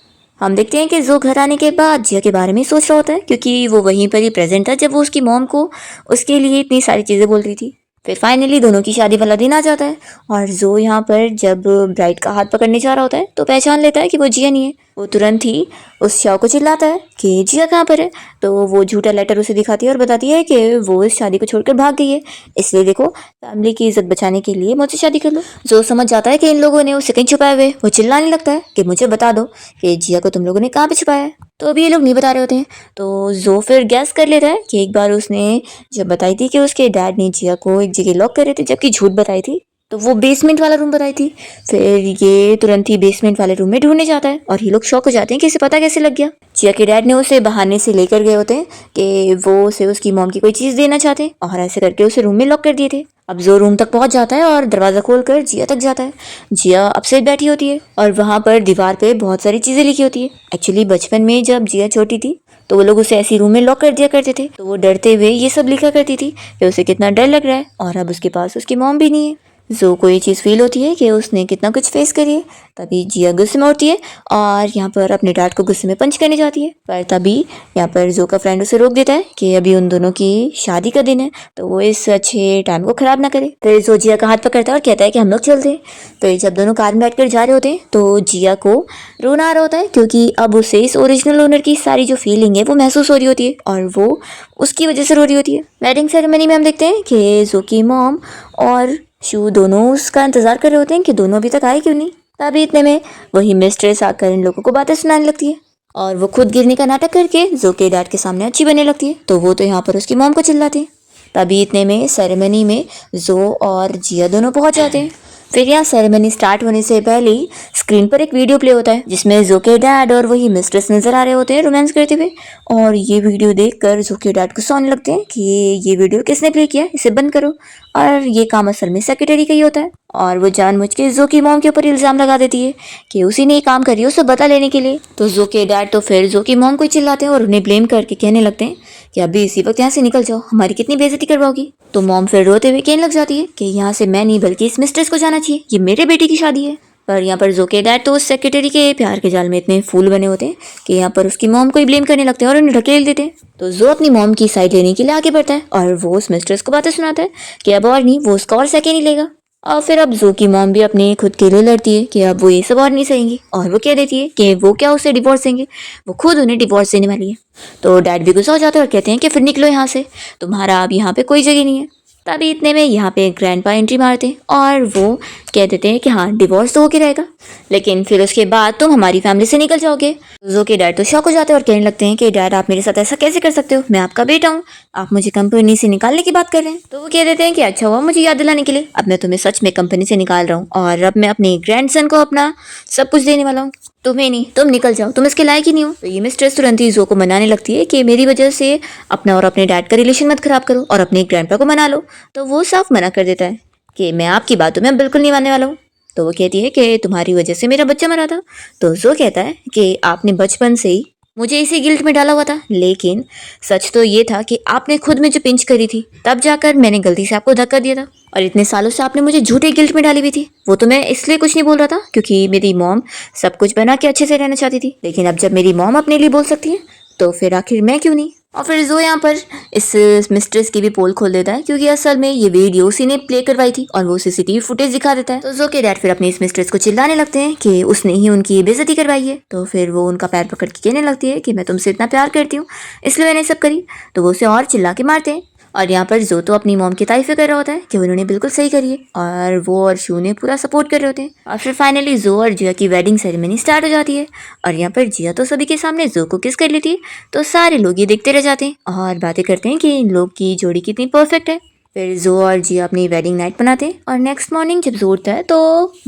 हम देखते हैं कि जो घर आने के बाद जिया के बारे में ही सोच रहा होता है क्योंकि वो वहीं पर ही प्रेजेंट था जब वो उसकी मॉम को उसके लिए इतनी सारी चीज़ें बोल रही थी। फिर फाइनली दोनों की शादी वाला दिन आ जाता है और जो यहाँ पर जब ब्राइड का हाथ पकड़ने जा रहा होता है तो पहचान लेता है कि वो जिया नहीं है। वो तुरंत ही उस शाओ को चिल्लाता है कि जिया कहाँ पर है। तो वो झूठा लेटर उसे दिखाती है और बताती है कि वो इस शादी को छोड़कर भाग गई है, इसलिए देखो फैमिली की इज्जत बचाने के लिए मुझसे शादी कर लो। जो समझ जाता है कि इन लोगों ने उसे कहीं छुपाए हुए, वो चिल्लाने लगता है कि मुझे बता दो कि जिया को तुम लोगों ने कहाँ पे छुपाया है। तो अभी ये लोग नहीं बता रहे होते हैं। तो जो फिर गैस कर लेता है कि एक बार उसने जब बताई थी कि उसके डैड ने जिया को एक जगह लॉक कर रहे थे जबकि झूठ बताई थी, तो वो बेसमेंट वाला रूम बताई थी। फिर ये तुरंत ही बेसमेंट वाले रूम में ढूंढने जाता है और ये लोग शॉक हो जाते हैं कि इसे पता कैसे लग गया। जिया के डैड ने उसे बहाने से लेकर गए होते हैं कि वो उसे उसकी मॉम की कोई चीज़ देना चाहते हैं और ऐसे करके उसे रूम में लॉक कर दिए थे। अब जो रूम तक पहुंच जाता है और दरवाज़ा खोलकर जिया तक जाता है। जिया अपसेट बैठी होती है और वहाँ पर दीवार पे बहुत सारी चीज़ें लिखी होती है। एक्चुअली बचपन में जब जिया छोटी थी तो वो लोग उसे ऐसी रूम में लॉक कर दिया करते थे, तो वो डरते हुए ये सब लिखा करती थी कि उसे कितना डर लग रहा है और अब उसके पास उसकी मॉम भी नहीं है। जो को ये चीज़ फील होती है कि उसने कितना कुछ फेस करी है। तभी जिया गुस्से में होती है और यहाँ पर अपने डैड को गुस्से में पंच करने जाती है, पर तभी यहाँ पर जो का फ्रेंड उसे रोक देता है कि अभी उन दोनों की शादी का दिन है तो वो इस अच्छे टाइम को खराब ना करे। फिर जो जिया का हाथ पकड़ता है और कहता है कि हम लोग चलते हैं। फिर जब दोनों कार में बैठकर जा रहे होते हैं तो जिया को रोना आ रहा होता है क्योंकि अब उसे इस ओरिजिनल ओनर की सारी जो फीलिंग है वो महसूस हो रही होती है और वो उसकी वजह से रो रही होती है। वेडिंग सेरेमनी में हम देखते हैं कि जो की मॉम और शू दोनों उसका इंतजार कर रहे होते हैं कि दोनों अभी तक आए क्यों नहीं। तभी इतने में वही मिस्ट्रेस आकर इन लोगों को बातें सुनाने लगती है और वो खुद गिरने का नाटक करके जो के डैड के सामने अच्छी बनने लगती है, तो वो तो यहाँ पर उसकी मॉम को चिल्लाते हैं। तभी इतने में सेरेमनी में जो और जिया दोनों पहुंच जाते हैं। फिर यहाँ सेरेमनी स्टार्ट होने से पहले ही स्क्रीन पर एक वीडियो प्ले होता है जिसमें जो के डैड और वही मिस्ट्रेस नजर आ रहे होते हैं रोमांस करते हुए। और ये वीडियो देखकर जो के डैड गुस्सा होने लगते हैं कि ये वीडियो किसने प्ले किया, इसे बंद करो। और ये काम असल में सेक्रेटरी का ही होता है और वो जानबूझ के जो की मॉम के ऊपर इल्जाम लगा देती है कि उसी ने ये काम करी है उसे बता लेने के लिए। तो जो के डैड तो फिर जो की मॉम को ही चिल्लाते हैं और उन्हें ब्लेम करके कहने लगते हैं कि अभी इसी वक्त यहाँ से निकल जाओ, हमारी कितनी बेइज्जती करवाओगी। तो मॉम फिर रोते हुए कहने लग जाती है कि यहाँ से मैं नहीं बल्कि इस मिस्ट्रेस को जाना चाहिए, ये मेरे बेटे की शादी है। पर यहाँ पर जो के डैड तो उस सेक्रेटरी के प्यार के जाल में इतने फूल बने होते हैं कि यहाँ पर उसकी मॉम को ही ब्लेम करने लगते हैं और उन्हें ढकेल देते हैं। तो जो अपनी मॉम की साइड लेने के लिए आगे बढ़ता है और वो उस मिस्ट्रेस को बातें सुनाता है कि अब और नहीं, वो उसका और सेकेंड ही लेगा। और फिर अब जो की मॉम भी अपने खुद के लिए लड़ती है कि अब वो ये सब और नहीं सहेंगी और वो कह देती है कि वो क्या उसे डिवोर्स देंगे, वो खुद उन्हें डिवोर्स देने वाली है। तो डैड भी गुस्सा हो जाते हैं और कहते हैं कि फिर निकलो यहाँ से, तुम्हारा अब यहाँ पे कोई जगह नहीं है। तभी इतने में यहाँ पे ग्रैंडपा एंट्री मारते हैं और वो कह देते हैं कि हाँ डिवोर्स तो होके रहेगा, लेकिन फिर उसके बाद तुम हमारी फैमिली से निकल जाओगे। जो के डैड तो शॉक हो जाते हैं और कहने लगते हैं कि डैड आप मेरे साथ ऐसा कैसे कर सकते हो, मैं आपका बेटा हूँ, आप मुझे कंपनी से निकालने की बात कर रहे हैं। तो वो कह देते हैं कि अच्छा हुआ मुझे याद दिलाने के लिए, अब मैं तुम्हें सच में कंपनी से निकाल रहा हूँ और अब मैं अपने ग्रैंडसन को अपना सब कुछ देने वाला हूँ, तुम्हें नहीं, तुम निकल जाओ, तुम इसके लायक ही नहीं हो। तो ये मिस्ट्रेस तुरंत ही जो को मनाने लगती है कि मेरी वजह से अपना और अपने डैड का रिलेशन मत खराब करो और अपने ग्रैंडपा को मना लो। तो वो साफ मना कर देता है कि मैं आपकी बातों में बिल्कुल नहीं मानने वाला हूँ। तो वो कहती है कि तुम्हारी वजह से मेरा बच्चा मरा था। तो जो कहता है कि आपने बचपन से ही मुझे इसी गिल्ट में डाला हुआ था, लेकिन सच तो ये था कि आपने खुद में जो पिंच करी थी तब जाकर मैंने गलती से आपको धक्का दिया था और इतने सालों से आपने मुझे झूठे गिल्ट में डाली हुई थी। वो तो मैं इसलिए कुछ नहीं बोल रहा था क्योंकि मेरी मॉम सब कुछ बना के अच्छे से रहना चाहती थी, लेकिन अब जब मेरी मॉम अपने लिए बोल सकती है तो फिर आखिर मैं क्यों नहीं। और फिर जो यहाँ पर इस मिस्ट्रेस की भी पोल खोल देता है क्योंकि असल में ये वीडियो उसी ने प्ले करवाई थी और वो सीसीटीवी फुटेज दिखा देता है। तो जो के डैड फिर अपनी इस मिस्ट्रेस को चिल्लाने लगते हैं कि उसने ही उनकी बेइज्जती करवाई है। तो फिर वो उनका पैर पकड़ के कहने लगती है कि मैं तुमसे इतना प्यार करती हूँ इसलिए मैंने सब करी। तो वो उसे और चिल्ला के मारते हैं और यहाँ पर जो तो अपनी मॉम की तारीफें कर रहा होता है कि उन्होंने बिल्कुल सही करी है और वो और शू ने पूरा सपोर्ट कर रहे होते हैं। और फिर फाइनली जो और जिया की वेडिंग सेरेमनी स्टार्ट हो जाती है और यहाँ पर जिया तो सभी के सामने जो को किस कर लेती है। तो सारे लोग ये देखते रह जाते हैं और बातें करते हैं कि इन लोग की जोड़ी कितनी परफेक्ट है। फिर जो और जिया अपनी वेडिंग नाइट बनाते हैं और नेक्स्ट मॉर्निंग जब जो उठता है तो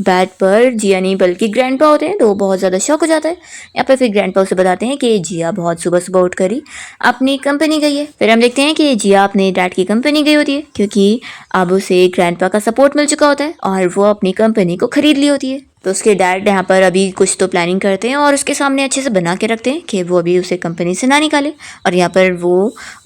बेड पर जिया नहीं बल्कि ग्रैंडपा होते हैं। तो वो बहुत ज़्यादा शॉक हो जाता है। यहाँ पर फिर ग्रैंडपा उसे बताते हैं कि जिया बहुत सुबह सुबह उठ कर ही अपनी कंपनी गई है। फिर हम देखते हैं कि जिया अपने डैड की कंपनी गई होती है क्योंकि अब उसे ग्रैंडपा का सपोर्ट मिल चुका होता है और वो अपनी कंपनी को खरीद ली होती है। तो उसके डैड यहाँ पर अभी कुछ तो प्लानिंग करते हैं और उसके सामने अच्छे से बना के रखते हैं कि वो अभी उसे कंपनी से ना निकाले। और यहाँ पर वो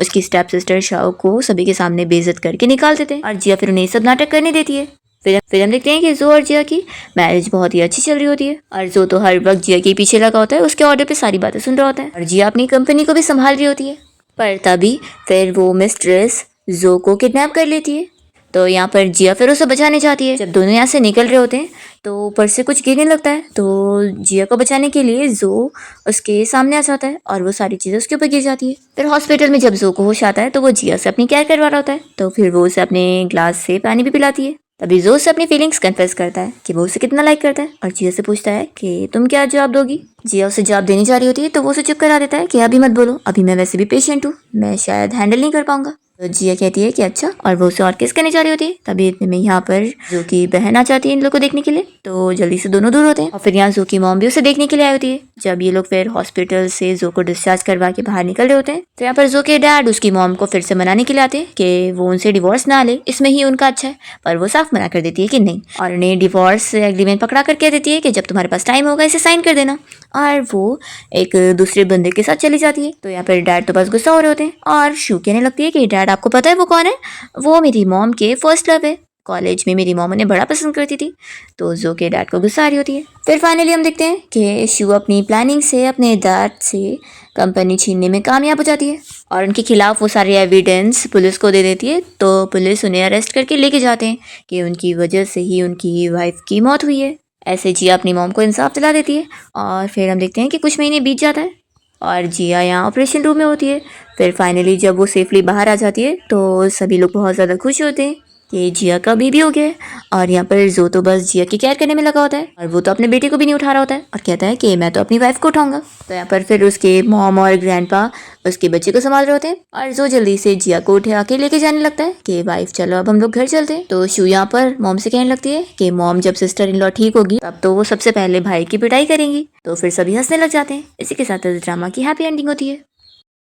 उसकी स्टेप सिस्टर शाओ को सभी के सामने बेइज्जत करके निकाल देते हैं और जिया फिर उन्हें सब नाटक करने देती है। फिर हम देखते हैं कि जो और जिया की मैरिज बहुत ही अच्छी चल रही होती है और जो तो हर वक्त जिया के पीछे लगा होता है, उसके ऑर्डर पे सारी बातें सुन रहा होता है और जिया अपनी कंपनी को भी संभाल रही होती है। पर तभी फिर वो मिस्ट्रेस जो को किडनैप कर लेती है। तो यहाँ पर जिया फिर उसे बचाने जाती है। जब दोनों यहाँ से निकल रहे होते हैं तो ऊपर से कुछ गिरने लगता है। तो जिया को बचाने के लिए जो उसके सामने आ जाता है और वो सारी चीज़ें उसके ऊपर गिर जाती है। फिर हॉस्पिटल में जब जो को होश आता है तो वो जिया से अपनी केयर करवा रहा होता है। तो फिर वो उसे अपने ग्लास से पानी भी पिलाती है। तभी जो उसे अपनी फीलिंग्स कन्फेस करता है कि वो उसे कितना लाइक करता है और जिया से पूछता है कि तुम क्या जवाब दोगी। जिया उसे जवाब देने जा रही होती है तो वो उसे चुप करा देता है कि अभी मत बोलो, अभी मैं वैसे भी पेशेंट हूँ, मैं शायद हैंडल नहीं कर पाऊंगा। तो जिया कहती है कि अच्छा, और वो उसे और किस करने जा रही होती है। तभी इतने में यहाँ पर जो की बहन आ जाती है इन लोग को देखने के लिए, तो जल्दी से दोनों दूर होते हैं। और फिर यहाँ जो की मॉम भी उसे देखने के लिए आई होती है। जब ये लोग फिर हॉस्पिटल से जो को डिस्चार्ज करवा के बाहर निकल रहे होते हैं, तो यहाँ पर जो के डैड उसकी मॉम को फिर से मनाने के लिए आते हैं कि वो उनसे डिवोर्स ना ले, इसमें ही उनका अच्छा है। पर वो साफ मना कर देती है कि नहीं, और उन्हें डिवोर्स एग्रीमेंट पकड़ा कर कह देती है कि जब तुम्हारे पास टाइम होगा इसे साइन कर देना। और वो एक दूसरे बंदे के साथ चली जाती है। तो यहाँ पर डैड तो बस गुस्सा हो रहे होते हैं, और शू कहने लगती है कि डैड आपको पता है वो कौन है, वो मेरी मॉम के फर्स्ट लव है, कॉलेज में मेरी मॉम उन्हें बड़ा पसंद करती थी। तो जो के डैड को गुस्सा आ रही होती है। फिर फाइनली हम देखते हैं कि शू अपनी प्लानिंग से अपने डैड से कंपनी छीनने में कामयाब हो जाती है, और उनके खिलाफ वो सारे एविडेंस पुलिस को दे देती है। तो पुलिस उन्हें अरेस्ट करके लेके जाते हैं कि उनकी वजह से ही उनकी वाइफ की मौत हुई है। ऐसे जिया अपनी मॉम को इंसाफ दिला देती है। और फिर हम देखते हैं कि कुछ महीने बीत जाता है और जिया यहाँ ऑपरेशन रूम में होती है। फिर फाइनली जब वो सेफली बाहर आ जाती है तो सभी लोग बहुत ज़्यादा खुश होते हैं कि जिया का बेबी हो गया है। और यहाँ पर जो तो बस जिया की केयर करने में लगा होता है, और वो तो अपने बेटे को भी नहीं उठा रहा होता है, और कहता है कि मैं तो अपनी वाइफ को उठाऊंगा। तो यहाँ पर फिर उसके मॉम और ग्रैंडपा उसके बच्चे को संभाल रहे होते हैं, और जो जल्दी से जिया को उठा के लेके जाने लगता है कि वाइफ चलो अब हम लोग घर चलते हैं। तो शू यहाँ पर मॉम से कहने लगती है कि मॉम जब सिस्टर इन लॉ ठीक होगी तब तो वो सबसे पहले भाई की पिटाई करेंगी। तो फिर सभी हंसने लग जाते हैं। इसी के साथ ड्रामा की हैप्पी एंडिंग होती है।